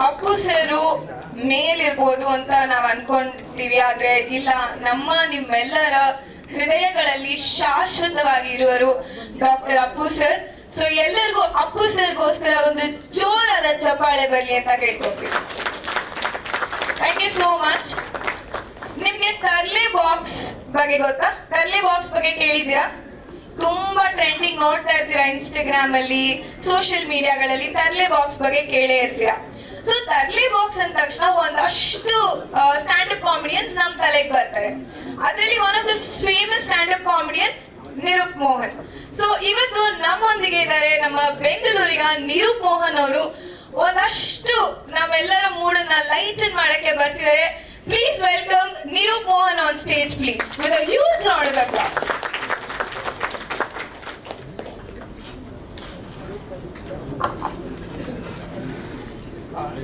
ಅಪ್ಪು ಸರು ಮೇಲಿರ್ಬೋದು ಅಂತ ನಾವ್ ಅನ್ಕೊಂತೀವಿ, ಆದ್ರೆ ಇಲ್ಲ, ನಿಮ್ಮೆಲ್ಲರ ಹೃದಯಗಳಲ್ಲಿ ಶಾಶ್ವತವಾಗಿ ಇರುವರು ಡಾಕ್ಟರ್ ಅಪ್ಪು ಸರ್. ಸೊ ಎಲ್ಲರಿಗೂ ಅಪ್ಪು ಸರ್ಗೋಸ್ಕರ ಒಂದು ಜೋರಾದ ಚಪ್ಪಾಳೆ ಬರಲಿ ಅಂತ ಕೇಳ್ಕೊತೀವಿ. Thank you so much. ನಿಮ್ಗೆ ತರ್ಲೆ ಬಾಕ್ಸ್ ಬಗ್ಗೆ ಗೊತ್ತಾ? ತರ್ಲೆ ಬಾಕ್ಸ್ ಬಗ್ಗೆ ಕೇಳಿದ್ದೀರಾ? ತುಂಬಾ ಟ್ರೆಂಡಿಂಗ್ ನೋಡ್ತಾ ಇರ್ತೀರಾ ಇನ್ಸ್ಟಾಗ್ರಾಮ್ ಅಲ್ಲಿ, ಸೋಷಿಯಲ್ ಮೀಡಿಯಾಗಳಲ್ಲಿ ತರ್ಲೆ ಬಾಕ್ಸ್ ಬಗ್ಗೆ ಕೇಳೇ ಇರ್ತೀರಾ. ಸೊ ತರ್ಲೆ ಬಾಕ್ಸ್ ಅಂದ ತಕ್ಷಣ ಒಂದಷ್ಟು ಸ್ಟ್ಯಾಂಡ್ ಅಪ್ ಕಾಮಿಡಿಯನ್ಸ್ ನಮ್ ತಲೆಗೆ ಬರ್ತಾರೆ. ಅದರಲ್ಲಿ one of the famous stand up comedian Nirup Mohan. So ಇವತ್ತು ನಮ್ಮೊಂದಿಗೆ ಇದ್ದಾರೆ ನಮ್ಮ ಬೆಂಗಳೂರಿಗ ನಿರೂಪ್ ಮೋಹನ್ ಅವರು. ಒಂದಷ್ಟು ನಮ್ಮೆಲ್ಲರ ಮೂಡನ್ನ ಲೈಟನ್ ಮಾಡಕ್ಕೆ ಬರ್ತಿದ್ದಾರೆ. Please welcome Nirup Mohan on stage please with a huge round of applause.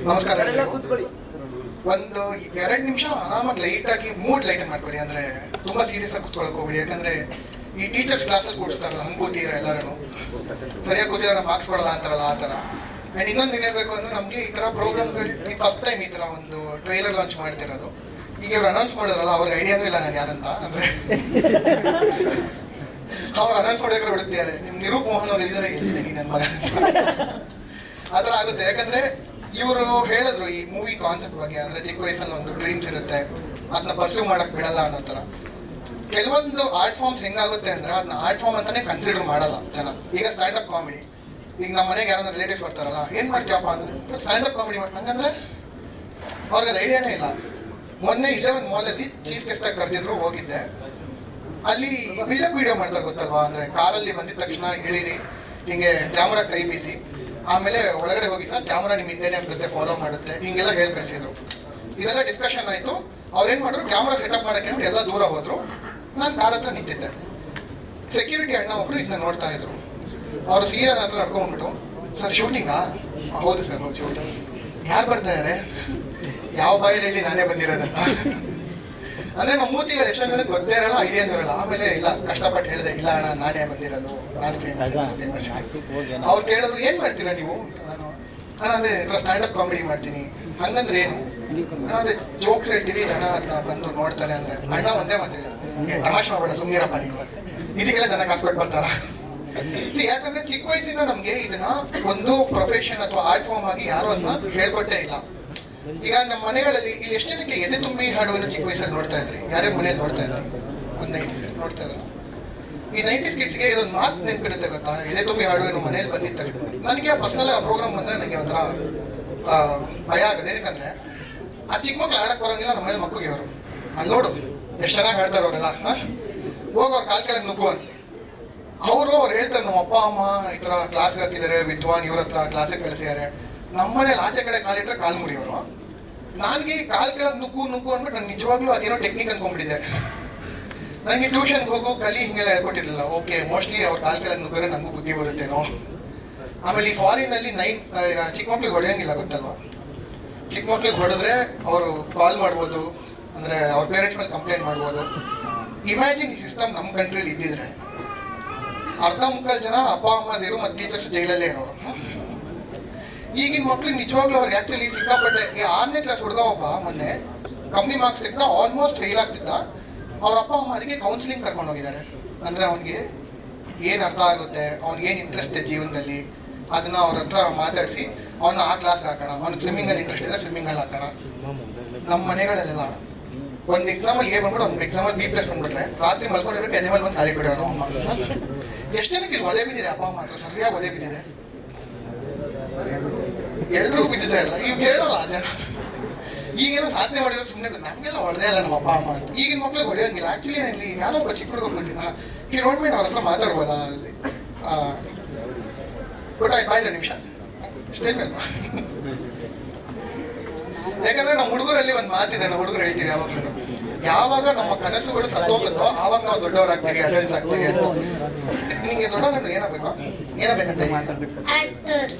ನಮಸ್ಕಾರ. ಒಂದು 2 ನಿಮಿಷ ಆರಾಮಾಗಿ ಲೈಟ್ ಆಗಿ ಮೂಡ್ ಲೈಟನ್ ಮಾಡ್ಕೊಳ್ಳಿ. ಅಂದ್ರೆ ತುಂಬಾ ಸೀರಿಯಸ್ ಆಗಿ ಕುತ್ಕೊಳಕ್ ಹೋಗ್ಬಿಡಿ. ಯಾಕಂದ್ರೆ ಈ ಟೀಚರ್ಸ್ ಕ್ಲಾಸಲ್ಲಿ ಕೂಡಿಸ್ತಾರಲ್ಲ, ಹಂಗೆ ಕೂತೀರ ಎಲ್ಲರೂ ಸರಿಯಾಗಿ ಕೂತಿದ್ರೆ ಮಾರ್ಕ್ಸ್ ಕೊಡಲ್ಲ ಅಂತಾರಲ್ಲ, ಆ ಥರ. ಆ್ಯಂಡ್ ಇನ್ನೊಂದು ಏನಿರಬೇಕು ಅಂದ್ರೆ ನಮಗೆ ಈ ಥರ ಪ್ರೋಗ್ರಾಮ್ಗಳು ಫಸ್ಟ್ ಟೈಮ್ ಈ ಥರ ಒಂದು ಟ್ರೈಲರ್ ಲಾಂಚ್ ಮಾಡ್ತಿರೋದು. ಈಗ ಇವ್ರು ಅನೌನ್ಸ್ ಮಾಡಿದ್ರಲ್ಲ, ಅವ್ರಿಗೆ ಐಡಿಯಾನೂ ಇಲ್ಲ ನಾನು ಯಾರಂತ. ಅಂದ್ರೆ ಅವ್ರು ಅನೌನ್ಸ್ ಮಾಡೋಕೆ ಹುಡುಕ್ತಿದ್ದಾರೆ, ನಿಮ್ ನಿರೂಪ್ ಮೋಹನ್ ಅವ್ರು ಇದ್ದಾರೆ, ಎಲ್ಲಿದ್ದೀನಿ ನನ್ನ ಮಗ ಆ ಥರ ಆಗುತ್ತೆ. ಯಾಕಂದ್ರೆ ಇವರು ಹೇಳಿದ್ರು ಈ ಮೂವಿ ಕಾನ್ಸೆಪ್ಟ್ ಬಗ್ಗೆ. ಅಂದ್ರೆ ಚಿಕ್ಕ ವಯಸ್ಸಲ್ಲಿ ಒಂದು ಡ್ರೀಮ್ಸ್ ಇರುತ್ತೆ, ಅದನ್ನ ಪರ್ಸ್ಯೂ ಮಾಡಕ್ ಬಿಡಲ್ಲ ಅನ್ನೋ ಥರ. ಕೆಲವೊಂದು ಆರ್ಟ್ ಫಾರ್ಮ್ಸ್ ಹೆಂಗಾಗುತ್ತೆ ಅಂದ್ರೆ ಅದನ್ನ ಆರ್ಟ್ ಫಾರ್ಮ್ ಅಂತಾನೆ ಕನ್ಸಿಡರ್ ಮಾಡಲ್ಲ ಜನ. ಈಗ ಸ್ಟ್ಯಾಂಡ್ ಅಪ್ ಕಾಮಿಡಿ, ಈಗ ನಮ್ಮ ಮನೆಗೆ ಯಾರಾದ್ರೂ ರಿಲೇಟಿವ್ಸ್ ಬರ್ತಾರಲ್ಲ, ಏನ್ ಮಾಡ್ತೀವಪ್ಪ ಅಂದ್ರೆ ಸ್ಟ್ಯಾಂಡ್ ಅಪ್ ಕಾಮಿಡಿ ಮಾಡಿ, ಹಂಗಂದ್ರೆ ಅವ್ರಿಗೆ ಅದು ಐಡಿಯಾನೇ ಇಲ್ಲ. ಮೊನ್ನೆ 11 ಮಾಲಲ್ಲಿ ಚೀಫ್ ಗೆಸ್ಟ್ ಆಗಿ ಕರೆದಿದ್ರು, ಹೋಗಿದ್ದೆ. ಅಲ್ಲಿ ಬಿಲ್ಡಪ್ ವಿಡಿಯೋ ಮಾಡ್ತಾರೆ ಗೊತ್ತಲ್ವಾ? ಅಂದ್ರೆ ಕಾರಲ್ಲಿ ಬಂದಿದ ತಕ್ಷಣ ಇಳಿರಿ, ಹಿಂಗೆ ಕ್ಯಾಮ್ರಾ ಕೈ ಬೀಸಿ, ಆಮೇಲೆ ಒಳಗಡೆ ಹೋಗಿ ಸರ್ ಕ್ಯಾಮ್ರಾ ನಿಮ್ ಹಿಂದೆನೇ ಬರುತ್ತೆ, ಫಾಲೋ ಮಾಡುತ್ತೆ, ಹಿಂಗೆಲ್ಲ ಹೇಳಿ ಕಳಿಸಿದ್ರು. ಇದೆಲ್ಲ ಡಿಸ್ಕಷನ್ ಆಯ್ತು. ಅವ್ರೇನ್ ಮಾಡಿದ್ರು, ಕ್ಯಾಮ್ರಾ ಸೆಟಪ್ ಮಾಡಕ್ಕೆ ಎಲ್ಲ ದೂರ ಹೋದ್ರು. ನಾನು ಕಾರ್ ಹತ್ರ ನಿಂತಿದ್ದೆ. ಸೆಕ್ಯೂರಿಟಿ ಅಣ್ಣ ಒಬ್ರು ಇದನ್ನ ನೋಡ್ತಾ ಇದ್ರು. ಅವರು CR ಹತ್ರ ನಡ್ಕೊಂಡ್ಬಿಟ್ಟು, ಸರ್ ಶೂಟಿಂಗಾ? ಹೌದು ಸರ್, ಹೌದು ಶೂಟಿಂಗ್. ಯಾರು ಬರ್ತಾ ಇದಾರೆ? ಯಾವ ಬಾಯಲ್ಲಿ ಹೇಳಿ ನಾನೇ ಬಂದಿರೋದಂತ. ಅಂದ್ರೆ ನಮ್ಮ ಮೂತಿಗಳು ಎಷ್ಟೊಂದು ಜನಕ್ಕೆ ಗೊತ್ತೇ ಇರಲ್ಲ, ಐಡಿಯಾನು ಇರಲ್ಲ. ಆಮೇಲೆ ಇಲ್ಲ, ಕಷ್ಟಪಟ್ಟು ಹೇಳಿದೆ, ಇಲ್ಲ ಅಣ್ಣ ನಾನೇ ಬಂದಿರೋದು, ನಾನು ಫೇಮಸ್. ಅವ್ರು ಕೇಳಿದ್ರು, ಏನ್ ಮಾಡ್ತೀರಾ ನೀವು? ನಾನು ಅಂದ್ರೆ ಈ ಥರ ಸ್ಟ್ಯಾಂಡ್ ಅಪ್ ಕಾಮಿಡಿ ಮಾಡ್ತೀನಿ. ಹಂಗಂದ್ರೆ ಏನು? ಅದೇ ಜೋಕ್ಸ್ ಹೇಳ್ತೀವಿ, ಜನ ಅದನ್ನ ಬಂದು ನೋಡ್ತಾರೆ. ಅಂದ್ರೆ ಅಣ್ಣ ಒಂದೇ ಮಾತಿದ್ದಾರೆ, ತಮಾಷೆ ಮಾಡಬೇಡ, ಸುಮ್ಮನಿರಪ್ಪ ನೀವು, ಇದಕ್ಕೆಲ್ಲ ಜನ ಕಾಸು ಕೊಟ್ಟು ಬರ್ತಾರ. ಯಾಕಂದ್ರೆ ಚಿಕ್ಕ ವಯಸ್ಸಿನ ನಮ್ಗೆ ಇದನ್ನ ಒಂದು ಪ್ರೊಫೆಷನ್ ಅಥವಾ ಆರ್ಟ್ ಫಾರ್ಮ್ ಆಗಿ ಯಾರು ಅದನ್ನ ಹೇಳ್ಕೊಟ್ಟೇ ಇಲ್ಲ. ಈಗ ನಮ್ಮ ಮನೆಗಳಲ್ಲಿ ಇಲ್ಲಿ ಎಷ್ಟು ಜನಕ್ಕೆ ಎದೆ ತುಂಬಿ ಹಾಡುವನ್ನು ಚಿಕ್ಕ ವಯಸ್ಸಲ್ಲಿ ನೋಡ್ತಾ ಇದ್ರಿ? ಯಾರೇ ಮನೇಲಿ ನೋಡ್ತಾ ಇದ್ರಿ? ಒಂದು 90s ನೋಡ್ತಾ ಇದ್ರು. ಈ 90s ಕಿಡ್ಸ್ಗೆ ಇದೊಂದು ಮಾತು ನೆನಪಿರುತ್ತೆ ಗೊತ್ತಾ? ಎದೆ ತುಂಬಿ ಹಾಡುವನ್ನು ಮನೇಲಿ ಬಂದಿದ್ದ ನನಗೆ ಪರ್ಸನಲ್ ಆ ಪ್ರೋಗ್ರಾಮ್ ಬಂದ್ರೆ ನನಗೆ ಒಂಥರ ಭಯ ಆಗುತ್ತೆ. ಏನಕ್ಕಂದ್ರೆ ಆ ಚಿಕ್ಕ ಮಕ್ಳು ಆಡಕ್ ಬರೋಂಗಿಲ್ಲ, ನಮ್ಮ ಮನೇಲಿ ಮಕ್ಕಳಿಗೆ ಅವರು ಅಲ್ಲಿ ನೋಡು ಎಷ್ಟು ಚೆನ್ನಾಗಿ ಆಡ್ತಾರೆ ಅವರೆಲ್ಲ, ಹೋಗಿ ಅವ್ರ ಕಾಲ್ ಕೆಳಗೆ ನುಗ್ಗುವ. ಅವ್ರು ಹೇಳ್ತಾರೆ, ನಮ್ಮ ಅಪ್ಪ ಅಮ್ಮ ಈ ತರ ಕ್ಲಾಸ್ಗೆ ಹಾಕಿದ್ದಾರೆ, ವಿದ್ವಾನ್ ಇವ್ರ ಹತ್ರ ಕ್ಲಾಸಿಗೆ ಕಳಿಸಿದ್ದಾರೆ. ನಮ್ಮ ಮನೇಲಿ ಆಚೆ ಕಡೆ ಕಾಲಿಟ್ರೆ ಕಾಲ್ ಮುರಿಯೋರು. ನನಗೆ ಕಾಲ್ ಕೆಳಗೆ ನುಗ್ಗು ಅಂದ್ಬಿಟ್ಟು ನಾನು ನಿಜವಾಗ್ಲೂ ಅದೇನೋ ಟೆಕ್ನಿಕ್ ಅನ್ಕೊಂಡ್ಬಿಟ್ಟಿದ್ದೆ. ನನಗೆ ಟ್ಯೂಷನ್ಗೆ ಹೋಗು ಕಲಿ ಹಿಂಗೆಲ್ಲ ಹೇಳ್ಕೊಟ್ಟಿರ್ಲಿಲ್ಲ. ಓಕೆ, ಮೋಸ್ಟ್ಲಿ ಅವ್ರ ಕಾಲ್ ಕೆಳಗೆ ನುಗ್ಗಿದ್ರೆ ನನಗೂ ಬುದ್ಧಿ ಬರುತ್ತೇನೋ. ಆಮೇಲೆ ಈ ಫಾರಿನಲ್ಲಿ ಚಿಕ್ಕ ಮಕ್ಳಿಗೆ ಹೊಡೆಯಂಗಿಲ್ಲ ಗೊತ್ತಲ್ವಾ? ಚಿಕ್ಕ ಮಕ್ಳಿಗೆ ಹೊಡೆದ್ರೆ ಅವರು ಕಾಲ್ ಮಾಡ್ಬೋದು, ಅಂದ್ರೆ ಅವ್ರ ಪೇರೆಂಟ್ಸ್ ಮೇಲೆ ಕಂಪ್ಲೇಂಟ್ ಮಾಡ್ಬೋದು. ಇಮ್ಯಾಜಿನ್ ಈ ಸಿಸ್ಟಮ್ ನಮ್ಮ ಕಂಟ್ರಿಲಿ ಇದ್ದಿದ್ರೆ ಅರ್ಧ ಮುಕ್ಕಾಲು ಜನ ಅಪ್ಪ ಅಮ್ಮದಿರು ಮತ್ತು ಟೀಚರ್ಸ್ ಜೈಲಲ್ಲೇ ಇರೋರು. ಈಗಿನ ಮಕ್ಳಿಗೆ ನಿಜವಾಗ್ಲೂ ಅವ್ರಿಗೆ ಆಕ್ಚುಲಿ ಸಿಕ್ಕಾಪಟ್ಟೆ. ಈ 6ನೇ ಕ್ಲಾಸ್ ಹುಡುಗ ಒಬ್ಬ ಮೊನ್ನೆ ಕಮ್ಮಿ ಮಾರ್ಕ್ಸ್ ತೆಗ್ದ, ಆಲ್ಮೋಸ್ಟ್ ಫೇಲ್ ಆಗ್ತಿದ್ದ. ಅವ್ರ ಅಪ್ಪ ಅಮ್ಮ ಅದಕ್ಕೆ ಕೌನ್ಸಿಲಿಂಗ್ ಕರ್ಕೊಂಡು ಹೋಗಿದ್ದಾರೆ. ಅಂದ್ರೆ ಅವನಿಗೆ ಏನು ಅರ್ಥ ಆಗುತ್ತೆ, ಅವ್ನಿಗೆ ಏನು ಇಂಟ್ರೆಸ್ಟ್ ಇದೆ ಜೀವನದಲ್ಲಿ, ಅದನ್ನ ಅವ್ರ ಹತ್ರ ಮಾತಾಡಿಸಿ ಅವನ್ನ ಆ ಕ್ಲಾಸ್ಗೆ ಹಾಕೋಣ. ಅವ್ನಿಗೆ ಸ್ವಿಮ್ಮಿಂಗಲ್ಲಿ ಇಂಟ್ರೆಸ್ಟ್ ಇದೆ, ಸ್ವಿಮ್ಮಿಂಗಲ್ಲಿ ಹಾಕೋಣ. ನಮ್ಮ ಮನೆಗಳಲ್ಲೆಲ್ಲ ಒಂದು ಎಕ್ಸಾಮಲ್ಲಿ A ಬಂದ್ಬಿಟ್ಟು ಒಂದು ಎಕ್ಸಾಮಲ್ಲಿ B+ ಬಂದ್ಬಿಟ್ರೆ ರಾತ್ರಿ ಮಲ್ಕೊಂಡಿರ್ಬೇಕು, ಎದೆ ಮೇಲೆ ಬಂದು ಖಾಲಿ ಬಿಡೋಣ ಅಮ್ಮ. ಎಷ್ಟು ಜನಕ್ಕೆ ಇಲ್ಲಿ ಒದೆ ಬಿದ್ದಿದೆ? ಅಪ್ಪ ಅಮ್ಮ ಹತ್ರ ಸರಿಯಾಗಿ ಒದೆ ಬಿದ್ದಿದೆ, ಎಲ್ರಿಗೂ ಬಿದ್ದಿದೆ ಅಲ್ಲ. ಈಗ ಹೇಳಲ್ಲ ಜನ, ಈಗೇನೋ ಸಾಧನೆ ಮಾಡಿರೋದು ಸುಮ್ಮನೆ, ನಮಗೆಲ್ಲ ಹೊಡೆದೇ ಇಲ್ಲ ನಮ್ಮ ಅಪ್ಪ ಅಮ್ಮ ಅಂತ. ಈಗಿನ ಮಕ್ಳಿಗೆ ಹೊಡೆಯೋಂಗಿಲ್ಲ. ಆಕ್ಚುಲಿ ಇಲ್ಲಿ ಯಾರೋ ಒಬ್ಬ ಚಿಕ್ಕ ಹುಡುಗ ಬರ್ತೀನಿ, ಈ ರೋಡ್ ಮೇಲೆ ಅವ್ರ ಹತ್ರ ಮಾತಾಡ್ಬೋದಾ ಅಲ್ಲಿ? ಬಟ್ ಆಯ್ತು, ಬಾಯ್ದ ನಿಮಿಷ ಸ್ಟೇಜ್ ಮೇಲೆ. ಯಾಕಂದ್ರೆ ನಮ್ಮ ಹುಡುಗರಲ್ಲಿ ಒಂದು ಮಾತಿದೆ, ನಮ್ಮ ಹುಡುಗರು ಹೇಳ್ತೀವಿ ಯಾವಾಗಲೂ, ಯಾವಾಗ ನಮ್ಮ ಕನಸುಗಳು ಸತ್ತೋಗುತ್ತೋ ಆವಾಗ ನಾವು ದೊಡ್ಡವರಾಗ್ತೀವಿ, ಅಡಲ್ಟ್ಸ್ ಆಗ್ತೀವಿ ಅಂತ. ನಿಂಗೆ ದೊಡ್ಡವನು ಏನಾಗಬೇಕು? ಏನಾಗಬೇಕಂತ? ಆಕ್ಟರ್.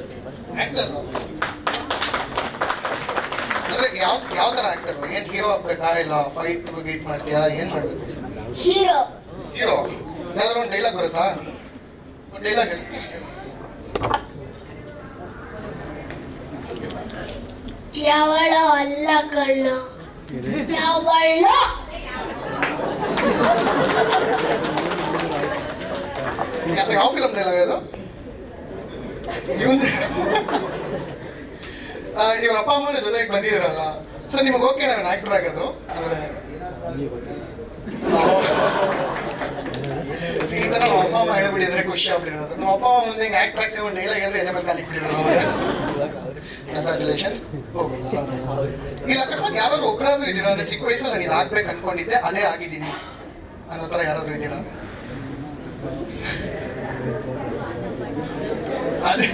ಅಂದ್ರೆ ಯಾವ ತರ ಆಕ್ಟರ್? ಏನ್ ಹೀರೋ ಆಗ್ಬೇಕಾ, ಇಲ್ಲ ಫೈಟ್ ಗೀಟ್ ಮಾಡ್ತೀಯಾ, ಏನ್ ಮಾಡ್ಬೇಕು? ಹೀರೋ. ಯಾವ್ದಾದ್ರು ಒಂದು ಡೈಲಾಗ್ ಬರುತ್ತಾ? ಒಂದು ಡೈಲಾಗ್ ಹೇಳಿ. ಯಾವಳೋ ಅಲ್ಲ ಕಣ್ಣು, ಯಾವಳೋ ಯಾವ ಫಿಲಮ್ ಡೈಲಾಗ್ ಅದು? ಇವ್ರ ಅಪ್ಪ ಅಮ್ಮನ ಜೊತೆಗೆ ಬಂದಿದ್ದೀರಲ್ಲ ಸರ್, ನಿಮಗೆ ಓಕೆ ನಾನು ಆಕ್ಟರ್ ಆಗೋದು ಅಂದ್ರೆ ಈ ತರ ನಮ್ಮ ಅಪ್ಪ ಅಮ್ಮ ಹೇಳ್ಬಿಟ್ಟಿದ್ರೆ ಖುಷಿ ಆಗ್ಬಿಟ್ಟಿರೋದು. ನಮ್ಮ ಅಪ್ಪ ಅಮ್ಮ ಮುಂದೆ ಹಿಂಗೆ ಆಕ್ಟರ್ ಆಗ್ತೀವಿ, ಒಂದು ಡೈಲಾಗ್ ಹೇಳಿದ್ರೆ ಎದೆ ಮೇಲೆ ಕಾಲಿಗೆ ಬಿಟ್ಟಿರಲ್ಲ. ಕಂಗ್ರಾಚುಲೇಷನ್ಸ್. ಇಲ್ಲ ಅಕಸ್ಮಾತ್ ಯಾರಾದ್ರು ಒಬ್ಬರಾದ್ರೂ ಇದ್ದೀರಾ ಅಂದ್ರೆ ಚಿಕ್ಕ ವಯಸ್ಸಲ್ಲಿ ನಾನು ಇದು ಆಗ್ಬೇಕು ಅನ್ಕೊಂಡಿದ್ದೆ ಅದೇ ಆಗಿದ್ದೀನಿ ಅನ್ನೋ ಥರ ಯಾರಾದ್ರೂ ಇದ್ದೀರಾ? ಅದೇ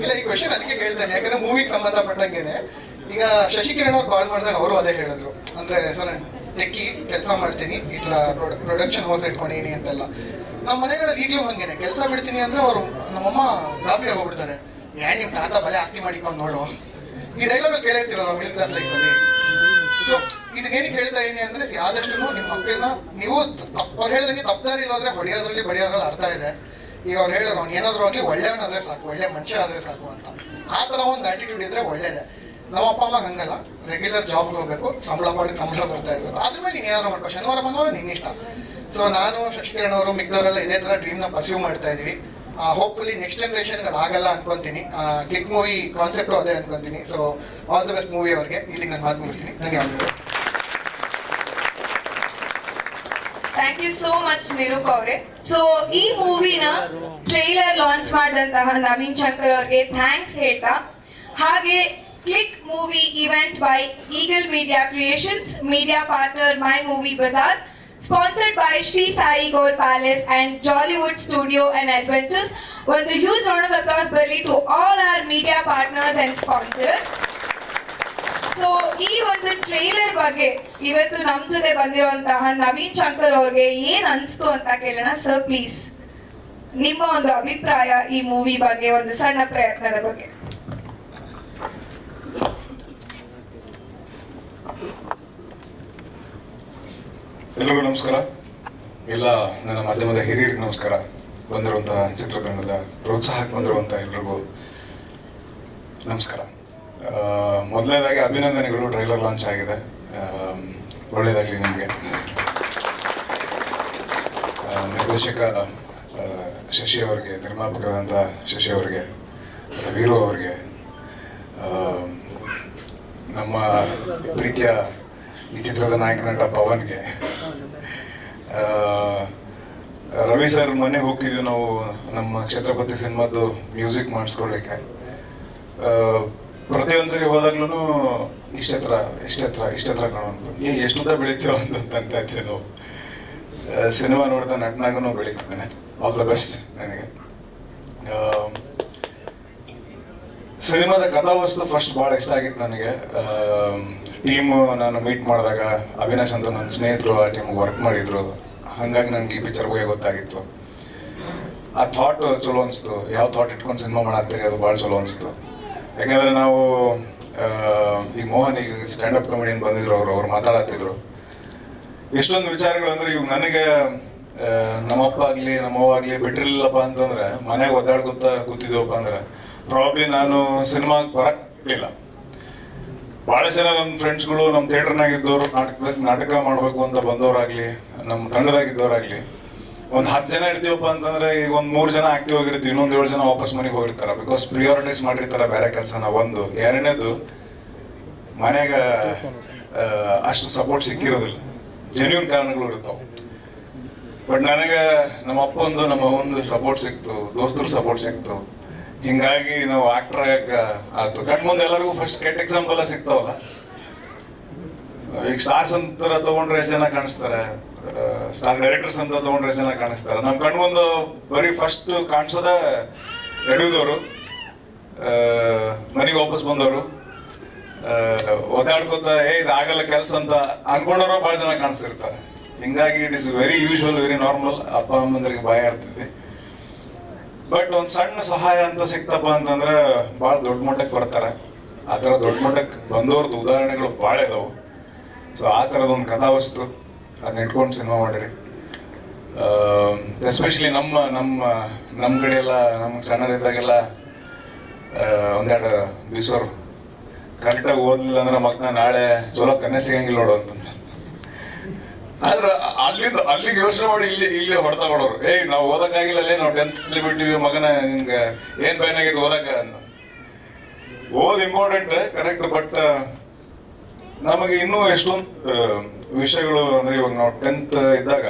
ಇಲ್ಲ, ಈ ಕ್ವೆಶನ್ ಅದಕ್ಕೆ ಕೇಳ್ತಾನೆ ಯಾಕಂದ್ರೆ ಮೂವಿಗೆ ಸಂಬಂಧಪಟ್ಟಂಗೆನೆ. ಈಗ ಶಶಿಕಿರಣ್ ಅವ್ರು ಕಾಲ್ ಮಾಡಿದಾಗ ಅವರು ಅದೇ ಹೇಳಿದ್ರು, ಅಂದ್ರೆ ಸರ್ ಟೆಕ್ಕಿ ಕೆಲಸ ಮಾಡ್ತೀನಿ, ಈ ಥರ ಪ್ರೊಡಕ್ಷನ್ ಹೌಸ್ ಇಟ್ಕೊಂಡಿನಿ ಅಂತೆಲ್ಲ. ನಮ್ಮ ಮನೆಗಳಲ್ಲಿ ಈಗಲೂ ಹಂಗೇನೆ, ಕೆಲಸ ಬಿಡ್ತೀನಿ ಅಂದ್ರೆ ಅವರು ನಮ್ಮಮ್ಮ ಗಾಬರಿ ಆಗೋಗ್ಬಿಡ್ತಾರೆ, ಏನ್ ನಿಮ್ಮ ತಾತ ಬಲೆ ಆಸ್ತಿ ಮಾಡಿಕೊಂಡು ನೋಡು. ಈ ಡೈಲಾಗ್ ಕೇಳಿರ್ತೀರಲ್ಲ ಮಿಡಲ್ ಕ್ಲಾಸ್ ಲೈಫಲ್ಲಿ. ಸೊ ಇದನ್ನೇನಕ್ಕೆ ಹೇಳ್ತಾ ಇದೀನಿ ಅಂದ್ರೆ, ಆದಷ್ಟು ನಿಮ್ಮ ಮಕ್ಕಳನ್ನ ನೀವು ಅವ್ರು ಹೇಳ್ದಂಗೆ ತಪ್ಪದಾರಿ ಇಲ್ಲೋದ್ರೆ ಹೊಡೆಯೋದ್ರಲ್ಲಿ ಬಡಿಯೋದ್ರಲ್ಲಿ ಅರ್ಥ ಇದೆ. ಈಗ ಅವ್ರು ಹೇಳಿದ್ರು ಅವ್ನು ಏನಾದ್ರು ಆಗಲಿ ಒಳ್ಳೆಯವನಾದ್ರೆ ಸಾಕು, ಒಳ್ಳೆ ಮನುಷ್ಯ ಆದ್ರೆ ಸಾಕು ಅಂತ. ಆ ಥರ ಒಂದು ಆಟಿಟ್ಯೂಡ್ ಇದ್ರೆ ಒಳ್ಳೇದೇ. ನಮ್ಮ ಅಪ್ಪ ಅಮ್ಮ ಹಂಗಲ್ಲ, ರೆಗ್ಯುಲರ್ ಜಾಬ್ಗೆ ಹೋಗ್ಬೇಕು, ಸಂಬಳ ಬರ್ತಾ ಇರ್ಬೇಕು, ಅದ್ರ ಮೇಲೆ ನೀನು ಏನಾದ್ರು ಮಾಡ್ಕೋ, ಶನಿವಾರ ಬಂದವರು ನಿನ್ನ ಇಷ್ಟ. ಸೊ ನಾನು ಶಶಿಕಿರಣ್ ಅವರು ಮಿಕ್ದವರೆಲ್ಲ ಇದೇ ಥರ ಡ್ರೀಮ್ನ ಪರ್ಸ್ಯೂ ಮಾಡ್ತಾ ಇದೀವಿ. ಹೋಪ್ಫುಲಿ ನೆಕ್ಸ್ಟ್ ಜನರೇಷನ್ಗೆ ಆಗಲ್ಲ ಅನ್ಕೊಂತೀನಿ. ಕ್ಲಿಕ್ ಮೂವಿ ಕಾನ್ಸೆಪ್ಟು ಅದೇ ಅನ್ಕೊಂತೀನಿ. So all the best movie ಅವ್ರಿಗೆ. ಇಲ್ಲಿ ನಾನು ಮಾತು ಮುಗಿಸ್ತೀನಿ. ಧನ್ಯವಾದಗಳು. Thank you so much Nirup ಅವರೇ. ಸೊ ಈ ಮೂವಿನ ಟ್ರೈಲರ್ ಲಾಂಚ್ ಮಾಡಿದಂತಹ ನವೀನ್ ಶಂಕರ್ ಅವ್ರಿಗೆ ಥ್ಯಾಂಕ್ಸ್ ಹೇಳ್ತಾ, ಹಾಗೆ click movie event by eagle media creations, media partner my movie Bazaar, sponsored by Sri Sai Gold Palace and Jollywood Studio and Adventures. ಒಂದು huge round of applause ಬರಲಿ to all our media partners and sponsors. So ಈ ಒಂದು trailer ಬಗ್ಗೆ ಇವತ್ತು ನಮ್ಮ ಜೊತೆ ಬಂದಿರುವಂತಹ ನವೀನ್ ಶಂಕರ್ ಅವ್ರಿಗೆ ಏನ್ ಅನ್ಸ್ತು ಅಂತ ಕೇಳೋಣ. ಸರ್ ಪ್ಲೀಸ್, ನಿಮ್ಮ ಒಂದು ಅಭಿಪ್ರಾಯ ಈ ಮೂವಿ ಬಗ್ಗೆ, ಒಂದು ಸಣ್ಣ ಪ್ರಯತ್ನದ ಬಗ್ಗೆ. ಎಲ್ಲರಿಗೂ ನಮಸ್ಕಾರ. ಎಲ್ಲ ನನ್ನ ಮಾಧ್ಯಮದ ಹಿರಿಯರಿಗೆ ನಮಸ್ಕಾರ. ಬಂದಿರುವಂತಹ ಚಿತ್ರತಂಡದ ಪ್ರೋತ್ಸಾಹಕ್ಕೆ ಬಂದಿರುವಂಥ ಎಲ್ರಿಗೂ ನಮಸ್ಕಾರ. ಮೊದಲನೇದಾಗಿ ಅಭಿನಂದನೆಗಳು, ಟ್ರೈಲರ್ ಲಾಂಚ್ ಆಗಿದೆ, ಒಳ್ಳೆಯದಾಗಲಿ ನಿಮಗೆ. ನಿರ್ದೇಶಕ ಶಶಿ ಅವರಿಗೆ, ನಿರ್ಮಾಪಕರಾದಂಥ ಶಶಿ ಅವರಿಗೆ, ವೀರು ಅವರಿಗೆ, ನಮ್ಮ ಪ್ರೀತಿಯ ಈ ಚಿತ್ರದ ನಾಯಕ ನಟ ಪವನ್ಗೆ, ರವಿ ಸರ್ ಮನೆಗೆ ಹೋಗಿದ್ವಿ ನಾವು ನಮ್ಮ ಛತ್ರಪತಿ ಸಿನಿಮಾದ್ದು ಮ್ಯೂಸಿಕ್ ಮಾಡಿಸ್ಕೊಳ್ಳಿಕ್ಕೆ. ಪ್ರತಿಯೊಂದ್ಸರಿ ಹೋದಾಗ್ಲೂ ಇಷ್ಟೆತ್ರ ಕಾಣೋದು, ಎಷ್ಟುದ್ದ ಬೆಳಿತೀವ ಅಂತ ಇರ್ತೀವಿ ನಾವು. ಸಿನಿಮಾ ನೋಡಿದ ನಟನಾಗೂ ಬೆಳೀತಿದ್ದೇನೆ. ಆಲ್ ದ ಬೆಸ್ಟ್ ನನಗೆ. ಸಿನಿಮಾದ ಕಥಾವಸ್ತು ಫಸ್ಟ್ ಭಾಳ ಇಷ್ಟ ಆಗಿತ್ತು ನನಗೆ. ಟೀಮ್ ನಾನು ಮೀಟ್ ಮಾಡಿದಾಗ ಅವಿನಾಶ್ ಅಂತ ನನ್ನ ಸ್ನೇಹಿತರು ಆ ಟೀಮ್ ವರ್ಕ್ ಮಾಡಿದ್ರು, ಹಾಗಾಗಿ ನನಗೆ ಈ ಪಿಕ್ಚರ್ ಬಗ್ಗೆ ಗೊತ್ತಾಗಿತ್ತು. ಆ ಥಾಟ್ ಚಲೋ ಅನಿಸ್ತು, ಯಾವ ಥಾಟ್ ಇಟ್ಕೊಂಡು ಸಿನಿಮಾ ಮಾಡಾಕ್ತೀರಿ ಅದು ಭಾಳ ಚಲೋ ಅನಿಸ್ತು. ಯಾಕಂದರೆ ನಾವು ಈ ಮೋಹನ್ ಈಗ ಸ್ಟ್ಯಾಂಡಪ್ ಕಾಮಿಡಿಯನ್ ಬಂದಿದ್ರು, ಅವ್ರು ಮಾತಾಡತ್ತಿದ್ರು ಎಷ್ಟೊಂದು ವಿಚಾರಗಳು. ಅಂದರೆ ಇವಾಗ ನನಗೆ ನಮ್ಮಪ್ಪ ಆಗಲಿ ನಮ್ಮವ್ವ ಆಗಲಿ ಬಿಟ್ಟಿರಲಿಲ್ಲಪ್ಪ ಅಂತಂದ್ರೆ, ಮನೆಗೆ ಒದ್ದಾಡ್ಕೊತ ಕೂತಿದ್ದೀವಪ್ಪ ಅಂದ್ರೆ ಪ್ರಾಬ್ಲಿ ನಾನು ಸಿನಿಮಾಗೆ ಬರಕ್ಲಿಲ್ಲ. ಭಾಳ ಜನ ನಮ್ಮ ಫ್ರೆಂಡ್ಸ್ಗಳು ನಮ್ಮ ಥಿಯೇಟರ್ನಾಗಿದ್ದವರು, ನಾಟಕ ಮಾಡಬೇಕು ಅಂತ ಬಂದವರಾಗಲಿ, ನಮ್ಮ ತಂಡದಾಗಿದ್ದವರಾಗಲಿ, ಒಂದು 10 ಜನ ಇರ್ತೀವಪ್ಪ ಅಂತಂದ್ರೆ ಈಗ ಒಂದು 3 ಜನ ಆಕ್ಟಿವ್ ಆಗಿರ್ತೀವಿ, ಇನ್ನೊಂದು 7 ಜನ ವಾಪಸ್ ಮನೆಗೆ ಹೋಗಿರ್ತಾರೆ. ಬಿಕಾಸ್ ಪ್ರಿಯಾರಿಟೈಸ್ ಮಾಡಿರ್ತಾರೆ ಬೇರೆ ಕೆಲಸನ. ಒಂದು ಎರಡನೇದು ಮನೆಗೆ ಅಷ್ಟು ಸಪೋರ್ಟ್ ಸಿಕ್ಕಿರೋದಿಲ್ಲ, ಜೆನ್ಯೂನ್ ಕಾರಣಗಳು ಇರ್ತಾವೆ. ಬಟ್ ನನಗೆ ನಮ್ಮ ಅಪ್ಪಂದು ನಮ್ಮ ಅವ್ವಂದು ಸಪೋರ್ಟ್ ಸಿಕ್ತು, ದೋಸ್ತರು ಸಪೋರ್ಟ್ ಸಿಕ್ತು. ಹಿಂಗಾಗಿ ನಾವು ಆಕ್ಟರ್ ಆಯ್ತು. ಕಟ್ ಮುಂದೆ ಎಲ್ಲರಿಗೂ ಫಸ್ಟ್ ಕೆಟ್ಟ ಎಕ್ಸಾಂಪಲ್ ಸಿಗ್ತಾವಲ್ಲ. ಈಗ ಸ್ಟಾರ್ಸ್ ಅಂತ ತಗೊಂಡ್ರೆ ಎಷ್ಟು ಜನ ಕಾಣಿಸ್ತಾರೆ, ಸ್ಟಾರ್ ಡೈರೆಕ್ಟರ್ಸ್ ಅಂತ ತಗೊಂಡ್ರೆ ಎಷ್ಟು ಜನ ಕಾಣಿಸ್ತಾರೆ. ನಮ್ಮ ಕಣ್ಮುಂದು ಬರೀ ಫಸ್ಟ್ ಕಾಣಿಸೋದ ಎಡುದವರು, ಮನೆಗೆ ವಾಪಸ್ ಬಂದವರು, ಒದ್ದಾಡ್ಕೋತ ಇದಾಗಲ್ಲ ಕೆಲಸ ಅಂತ ಅನ್ಕೊಂಡವ್ರು ಭಾಳ ಜನ ಕಾಣಿಸ್ತಿರ್ತಾರೆ. ಹಿಂಗಾಗಿ it is very usual, very normal. ಅಪ್ಪ ಅಮ್ಮಂದ್ರಿಗೆ ಭಯ ಇರ್ತೈತಿ. ಬಟ್ ಒಂದು ಸಣ್ಣ ಸಹಾಯ ಅಂತ ಸಿಕ್ತಪ್ಪ ಅಂತಂದ್ರೆ ಭಾಳ ದೊಡ್ಡ ಮಟ್ಟಕ್ಕೆ ಬರ್ತಾರೆ. ಆ ಥರ ದೊಡ್ಡ ಮಟ್ಟಕ್ಕೆ ಬಂದವ್ರದ್ದು ಉದಾಹರಣೆಗಳು ಭಾಳ ಇದಾವೆ. ಸೊ ಆ ಥರದೊಂದು ಕಥಾವಸ್ತು ಅದನ್ನ ಇಟ್ಕೊಂಡು ಸಿನಿಮಾ ಮಾಡಿರಿ. ಎಸ್ಪೆಷಲಿ ನಮ್ಮ ಕಡೆ ಎಲ್ಲ ನಮ್ಗೆ ಸಣ್ಣದಿದ್ದಾಗೆಲ್ಲ ಒಂದೆರಡು ದಿವ್ಸ ಕರೆಕ್ಟಾಗಿ ಓದಲಿಲ್ಲ ಅಂದ್ರೆ ಮತ್ತೆ ನಾಳೆ ಚಲೋ ಕನ್ನೆ ಸಿಗಂಗಿಲ್ಲ ನೋಡು ಅಂತ. ಆದ್ರೆ ಅಲ್ಲಿಗೆ ಯೋಚನೆ ಮಾಡಿ ಇಲ್ಲಿ ಹೊಡೆತ ಹೊಡೋರು, ನಾವು ಓದಕ್ಕಾಗಿಲ್ಲಲ್ಲೇ, ನಾವು 10th ಬಿಟ್ಟಿವಿ ಮಗನ, ಹಿಂಗೆ ಏನ್ ಬ್ಯಾನ್ ಆಗಿತ್ತು ಓದಕ್ಕ ಅಂತ. ಓದ್ ಇಂಪಾರ್ಟೆಂಟ್ ಕರೆಕ್ಟ್, ಬಟ್ ನಮಗೆ ಇನ್ನೂ ಎಷ್ಟೊಂದು ವಿಷಯಗಳು ಅಂದ್ರೆ ಇವಾಗ ನಾವು 10th ಇದ್ದಾಗ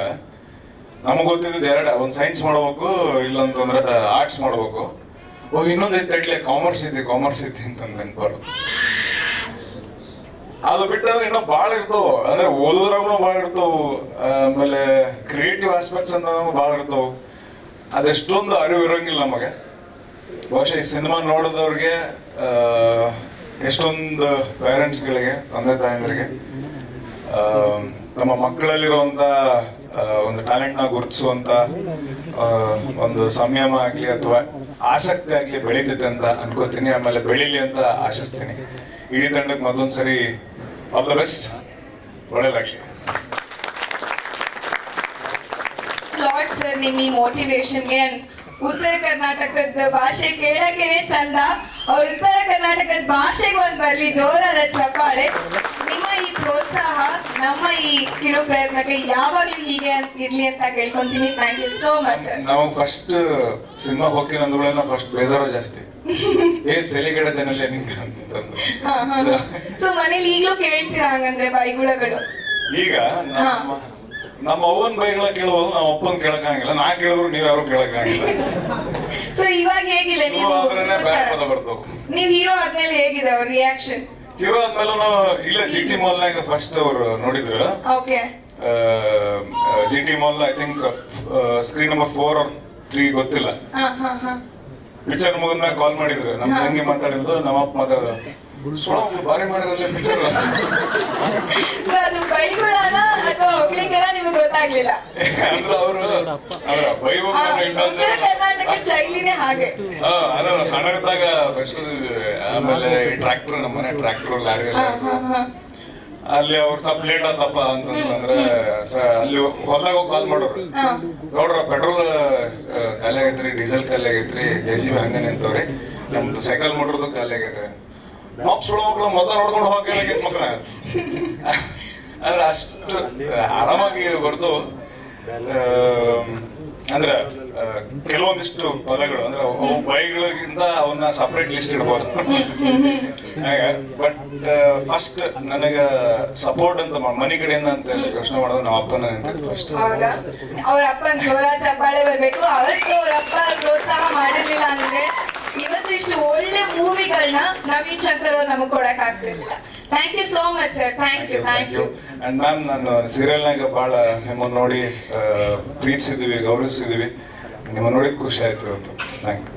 ನಮಗೆ ಗೊತ್ತಿದ್ದು ಎರಡು, ಒಂದು ಸೈನ್ಸ್ ಮಾಡ್ಬೇಕು, ಇಲ್ಲಂತಂದ್ರೆ ಆರ್ಟ್ಸ್ ಮಾಡ್ಬೇಕು, ಇನ್ನೊಂದೈತೆ ತಡ್ಲಿ ಕಾಮರ್ಸ್ ಐತಿ ಅಂತ ನೆನ್ಪಾರು. ಅದು ಬಿಟ್ಟಂದ್ರೆ ಇನ್ನೂ ಭಾಳ ಇರ್ತಾವ, ಅಂದ್ರೆ ಓದೋದ್ರಾಗೂ ಭಾಳ ಇರ್ತಾವ, ಆಮೇಲೆ ಕ್ರಿಯೇಟಿವ್ ಆಸ್ಪೆಕ್ಟ್ಸ್ ಅಂತ ಭಾಳ ಇರ್ತಾವ. ಅದೆಷ್ಟೊಂದು ಅರಿವು ಇರೋಂಗಿಲ್ಲ ನಮಗೆ. ಬಹುಶಃ ಈ ಸಿನಿಮಾ ನೋಡಿದವ್ರಿಗೆ, ಎಷ್ಟೊಂದು ಪೇರೆಂಟ್ಸ್ಗಳಿಗೆ, ತಂದೆ ತಾಯಂದ್ರಿಗೆ ತಮ್ಮ ಮಕ್ಕಳಲ್ಲಿರುವಂತ ಒಂದು ಟ್ಯಾಲೆಂಟ್ನ ಗುರುತಿಸುವಂತ ಒಂದು ಸಂಯಮ ಆಗ್ಲಿ ಅಥವಾ ಆಸಕ್ತಿ ಆಗ್ಲಿ ಬೆಳೀತೈತೆ ಅಂತ ಅನ್ಕೋತೀನಿ. ಆಮೇಲೆ ಬೆಳೀಲಿ ಅಂತ ಆಶಿಸ್ತೀನಿ. ಇಡೀ ತಂಡಕ್ಕೆ ಮತ್ತೊಂದ್ಸರಿ ಆಲ್ ದ ಬೆಸ್ಟ್, ಒಳ್ಳೇದಾಗ್ಲಿ. ಲಾರ್ಡ್ ಸರ್, ನಿಮ್ಮ ಈ ಮೋಟಿವೇಶನ್ಗೆ ಉತ್ತರ ಕರ್ನಾಟಕದ ಭಾಷೆ ಕೇಳಕ್ಕೇನೆ ಚಂದ. ಅವ್ರ ಉತ್ತರ ಕರ್ನಾಟಕದ ಭಾಷೆಗೆ ಒಂದು ಬರ್ಲಿ ಜೋರಾದ ಚಪ್ಪಾಳೆ. ನಿಮ್ಮ ಈ ಪ್ರೋತ್ಸಾಹ ನಮ್ಮ ಈ ಕಿರು ಪ್ರಯತ್ನಕ್ಕೆ ಯಾವಾಗ್ಲೂ ಹೀಗೆ ಇರ್ಲಿ ಅಂತ ಕೇಳ್ಕೊಂತೀನಿ. Thank you so much sir. ನಾವು ಫಸ್ಟ್ ಸಿನಿಮಾ ಹೋಗಿ ನಂದುಗಳೇ ನಾವು ಫಸ್ಟ್ ಬೇದಾರ ಜಾಸ್ತಿ, ತಲೆಗೆಡದನಲ್ಲೇ ನಿಂಗೆ ಅಂತಂದು. ಸೊ ಮನೇಲಿ ಈಗಲೂ ಕೇಳ್ತೀರಾ ಹಂಗಂದ್ರೆ ಬೈಗುಳಗಳು? ಈಗ ನಮ್ಮ ಅವ್ವನ್ ಬೈಗಳ ಕೇಳ್ಬೋದು, ನಮ್ಮ ಅಪ್ಪನ್ ಕೇಳಕ್ಕಾಗಿಲ್ಲ. ನಾ ಕೇಳಿದ್ರು ನೀವ್ ಯಾರು ಕೇಳಕ್ಕಾಗಿಲ್ಲ. ಸೊ ಇವಾಗ ಹೇಗಿದೆ ನೀವು ಬರ್ತಾವ? ನೀವ್ ಹೀರೋ ಆದ್ಮೇಲೆ ಹೇಗಿದೆ ಅವ್ರ ರಿಯಾಕ್ಷನ್? ಹೀರೋ ಆದ್ಮೇಲೆ ಇಲ್ಲ GT ಮಾಲ್ನಾಗ ಫಸ್ಟ್ ಅವ್ರು ನೋಡಿದ್ರು. Okay. GT mall I think screen number 4 or 3 ಗೊತ್ತಿಲ್ಲ. ಪಿಕ್ಚರ್ ಮುಗಿದ್ಮ್ಯಾಗ ಕಾಲ್ ಮಾಡಿದ್ರು. ನಮ್ ತಂಗಿ ಮಾತಾಡಿದ್ದು, ನಮ್ಮ ಅಪ್ಪ ಮಾತಾಡಿದ್ರು, ಬಾರಿ ಮಾಡಿದ್ರಲ್ಲ ಪಿಕ್ಚರ್. ಅದು ಬೈಗುಳನ ಅಥವಾ ಹೊಗಳಿಕೆನ ನಿಮಗೆ ಗೊತ್ತಾಗ್ಲಿಲ್ಲ ಅಂದ್ರೆ ಅವರು ಉತ್ತರ ಕರ್ನಾಟಕ ಶೈಲಿನೇ ಹಾಗೆ. ಅದ ಸಣ್ಣರಿದ್ದಾಗ ಆಮೇಲೆ ಟ್ರ್ಯಾಕ್ಟರ್, ನಮ್ಮ ಮನೆ ಟ್ರ್ಯಾಕ್ಟರ್ ಲಾರಿ ಅಲ್ಲಿ ಅವ್ರು ಸ್ವಲ್ಪ ಲೇಟ್ ಆತಪ್ಪ ಅಂತಂದ್ರೆ ಅಲ್ಲಿ ಹೊಲ್ದಾಗ ಕಾಲ್ ಮಾಡೋರು, ನೋಡ್ರ ಪೆಟ್ರೋಲ್ ಖಾಲಿ ಆಗೈತ್ರಿ, ಡೀಸೆಲ್ ಖಾಲಿ ಆಗೈತ್ರಿ, JCB ಹಂಗ ನಿಂತವ್ರಿ, ನಮ್ದು ಸೈಕಲ್ ಮೋಟ್ರದ್ದು ಖಾಲಿ ಆಗೈತ್ರಿ. ಸುಳ ಮಕ್ಕಳು ಮೊದಲ ನೋಡ್ಕೊಂಡು ಹೋಗೈತೆ ಮಕ್ಕಳ. ಅಂದ್ರೆ ಅಷ್ಟು ಆರಾಮಾಗಿ ಬರ್ದು. ಅಂದ್ರೆ ಕೆಲವೊಂದಿಷ್ಟು ಪದಗಳು ಅಂದ್ರೆ ಅವು ಬೈಗಳಿಗಿಂತ ಅವನ್ನ ಸಪ್ರೇಟ್ ಲಿಸ್ಟ್ ಇಡ್ಬೋದು. ಬಟ್ ಫಸ್ಟ್ ನನಗ ಸಪೋರ್ಟ್ ಅಂತ ಮನಿ ಕಡೆಯಿಂದ ಅಂತ ಯೋಚನೆ ಮಾಡೋದು ನಮ್ಮ ಅಪ್ಪನ ಫಸ್ಟ್. ಹೌದಾ? ಅವ್ರ ಅಪ್ಪನ ಜೋರ ಚಪ್ಪಾಳೆ ಬರ್ಬೇಕು. ಅವತ್ತು ಅವ್ರ ಅಪ್ಪ ಪ್ರೋತ್ಸಾಹ ಮಾಡಿರ್ಲಿಲ್ಲ ಅಂದ್ರೆ ಇವತ್ತು ಇಷ್ಟು ಒಳ್ಳೆ ಮೂವಿಗಳನ್ನ ನವೀನ್ ಶಂಕರ್ ಅವ್ರು ನಮಗ್ ಕೊಡಕ್ ಆಗ್ತಿರ್ಲಿಲ್ಲ. Thank you so much sir. Thank you. And ma'am, ನಾನು ಸೀರಿಯಲ್ನಾಗ ಬಹಳ ನಿಮ್ಮನ್ನ ನೋಡಿ ಪ್ರೀತಿಸಿದೀವಿ, ಗೌರವಿಸಿದೀವಿ. ನಿಮ್ಮನ್ನ ನೋಡಿದ್ ಖುಷಿ ಆಯ್ತು ಇವತ್ತು.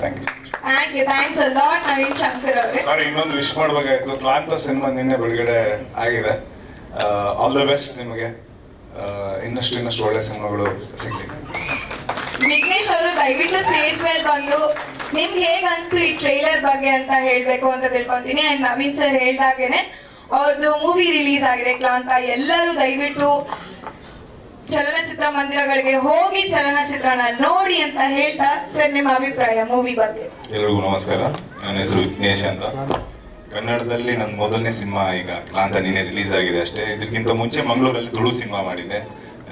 Thanks a lot Naveen Shankar ಅವರೇ. ಸಾರಿ, ಇನ್ನೊಂದು ವಿಶ್ ಮಾಡ್ಬೇಕಾಯ್ತು. ಕ್ಲಾಂತ ಸಿನಿಮಾ ನಿನ್ನೆ ಬಿಡುಗಡೆ ಆಗಿದೆ. ಆಲ್ ದ ಬೆಸ್ಟ್ ನಿಮಗೆ. ಇನ್ನಷ್ಟು ಒಳ್ಳೆ ಸಿನಿಮಾಗಳು ಸಿಗ್ಲಿ. ವಿಘ್ನೇಶ್ ಅವರು ದಯವಿಟ್ಟು ಸ್ಟೇಜ್ ಮೇಲೆ ಬಂದು ನಿಮ್ಗೆ ಹೇಗ್ ಅನ್ಸ್ತು ಈ ಟ್ರೈಲರ್ ಬಗ್ಗೆ ಅಂತ ಹೇಳ್ಬೇಕು ಅಂತ ತಿಳ್ಕೊಂತೀನಿ. ಅಂಡ್ ನವೀನ್ ಸರ್ ಹೇಳ್ದಾಗೇನೆ ಅವ್ರದ್ದು ಮೂವಿ ರಿಲೀಸ್ ಆಗಿದೆ ಕ್ಲಾಂತ. ಎಲ್ಲರೂ ದಯವಿಟ್ಟು ಚಲನಚಿತ್ರ ಮಂದಿರಗಳಿಗೆ ಹೋಗಿ ಚಲನಚಿತ್ರನ ನೋಡಿ ಅಂತ ಹೇಳ್ತಾ, ಸರ್ ನಿಮ್ಮ ಅಭಿಪ್ರಾಯ ಮೂವಿ ಬಗ್ಗೆ? ಎಲ್ರಿಗೂ ನಮಸ್ಕಾರ. ನನ್ನ ಹೆಸರು ವಿಘ್ನೇಶ್ ಅಂತ. ಕನ್ನಡದಲ್ಲಿ ನನ್ನ ಮೊದಲನೇ ಸಿನಿಮಾ ಈಗ ಕ್ಲಾಂತ ನಿನ್ನೆ ರಿಲೀಸ್ ಆಗಿದೆ ಅಷ್ಟೇ. ಇದಕ್ಕಿಂತ ಮುಂಚೆ ಮಂಗಳೂರಲ್ಲಿ ತುಳು ಸಿನಿಮಾ ಮಾಡಿದ್ದೆ.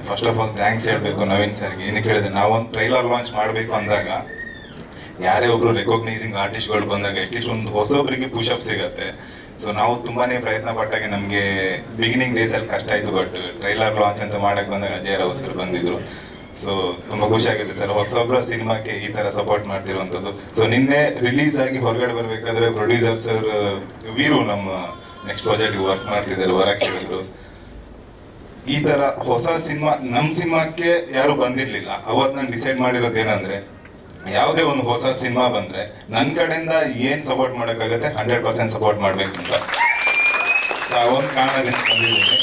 ಫಸ್ಟ್ ಆಫ್ ಆಲ್ ಥ್ಯಾಂಕ್ಸ್ ಹೇಳ್ಬೇಕು ನವೀನ್ ಸರ್ಗೆ. ಏನಕ್ಕೆ ಹೇಳಿದ್ರೆ, ನಾವೊಂದು ಟ್ರೈಲರ್ ಲಾಂಚ್ ಮಾಡಬೇಕು ಅಂದಾಗ ಯಾರೇ ಒಬ್ರು ರೆಕಾಗ್ನೈಸಿಂಗ್ ಆರ್ಟಿಸ್ಟ್ಗಳು ಬಂದಾಗ ಅಟ್ಲೀಸ್ಟ್ ಒಂದು ಹೊಸೊಬ್ಬರಿಗೆ ಪುಷಪ್ ಸಿಗತ್ತೆ. ಸೊ ನಾವು ತುಂಬಾನೇ ಪ್ರಯತ್ನ ಪಟ್ಟಾಗ ನಮಗೆ ಬಿಗಿನಿಂಗ್ ಡೇಸಲ್ಲಿ ಕಷ್ಟ ಆಯಿತು. ಬಟ್ ಟ್ರೈಲರ್ ಲಾಂಚ್ ಅಂತ ಮಾಡಕ್ಕೆ ಬಂದಾಗ ಅಜಯ್ ರಾವ್ ಸರ್ ಬಂದಿದ್ರು. ಸೊ ತುಂಬ ಖುಷಿ ಆಗಿದೆ ಸರ್, ಹೊಸೊಬ್ಬರ ಸಿನಿಮಾಕ್ಕೆ ಈ ಥರ ಸಪೋರ್ಟ್ ಮಾಡ್ತಿರುವಂಥದ್ದು. ಸೊ ನಿನ್ನೆ ರಿಲೀಸ್ ಆಗಿ ಹೊರಗಡೆ ಬರಬೇಕಾದ್ರೆ ಪ್ರೊಡ್ಯೂಸರ್ ಸರ್ ವೀರು ನಮ್ಮ ನೆಕ್ಸ್ಟ್ ಪ್ರಾಜೆಕ್ಟ್ಗೆ ವರ್ಕ್ ಮಾಡ್ತಿದ್ದಾರೆ, ಹೊರಗೆ ಹೇಳಿದ್ರು ಈ ಥರ ಹೊಸ ಸಿನಿಮಾ ನಮ್ಮ ಸಿನಿಮಾಕ್ಕೆ ಯಾರು ಬಂದಿರಲಿಲ್ಲ. ಅವತ್ತು ನಾನು ಡಿಸೈಡ್ ಮಾಡಿರೋದೇನಂದ್ರೆ, ಯಾವುದೇ ಒಂದು ಹೊಸ ಸಿನಿಮಾ ಬಂದ್ರೆ ನನ್ನ ಕಡೆಯಿಂದ ಏನ್ ಸಪೋರ್ಟ್ ಮಾಡೋಕ್ಕಾಗತ್ತೆ 100% ಸಪೋರ್ಟ್ ಮಾಡ್ಬೇಕು ಅಂತ. ಆ ಒಂದು ಕಾರಣದಿಂದ ಬಂದಿದ್ದೀನಿ.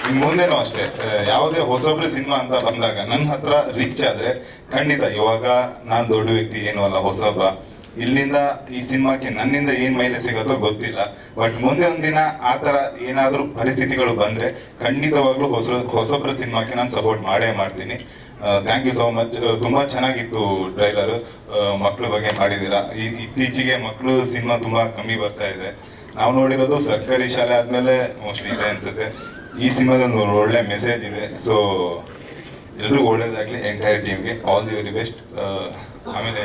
ಇನ್ನು ಮುಂದೆನೂ ಅಷ್ಟೇ, ಯಾವುದೇ ಹೊಸೊಬ್ರು ಸಿನಿಮಾ ಅಂತ ಬಂದಾಗ ನನ್ನ ಹತ್ರ ರಿಚ್ ಆದ್ರೆ ಖಂಡಿತ, ಇವಾಗ ನಾನು ದೊಡ್ಡ ವ್ಯಕ್ತಿ ಏನೂ ಅಲ್ಲ, ಹೊಸೊಬ್ಬ. ಇಲ್ಲಿಂದ ಈ ಸಿನಿಮಾಕ್ಕೆ ನನ್ನಿಂದ ಏನ್ ಮೈಲೇಜ್ ಸಿಗತ್ತೋ ಗೊತ್ತಿಲ್ಲ. ಬಟ್ ಮುಂದೆ ಒಂದಿನ ಆ ತರ ಏನಾದ್ರೂ ಪರಿಸ್ಥಿತಿಗಳು ಬಂದ್ರೆ ಖಂಡಿತವಾಗ್ಲೂ ಹೊಸೊಬ್ರ ಸಿನಿಮಾಕ್ಕೆ ನಾನು ಸಪೋರ್ಟ್ ಮಾಡೇ ಮಾಡ್ತೀನಿ. Thank you so much. ತುಂಬ ಚೆನ್ನಾಗಿತ್ತು ಟ್ರೈಲರ್. ಮಕ್ಕಳ ಬಗ್ಗೆ ಮಾಡಿದ್ದೀರಾ. ಇತ್ತೀಚೆಗೆ ಮಕ್ಕಳು ಸಿನಿಮಾ ತುಂಬ ಕಮ್ಮಿ ಬರ್ತಾ ಇದೆ. ನಾವು ನೋಡಿರೋದು ಸರ್ಕಾರಿ ಶಾಲೆ ಆದಮೇಲೆ ಮೋಸ್ಟ್ಲಿ ಇದೆ ಅನಿಸುತ್ತೆ. ಈ ಸಿನಿಮಾದಲ್ಲಿ ಒಂದು ಒಳ್ಳೆ ಮೆಸೇಜ್ ಇದೆ. ಸೊ ಎಲ್ರಿಗೂ ಒಳ್ಳೇದಾಗಲಿ, ಎಂಟೈರ್ ಟೀಮ್ಗೆ ಆಲ್ ದಿ ವೆರಿ ಬೆಸ್ಟ್. ಆಮೇಲೆ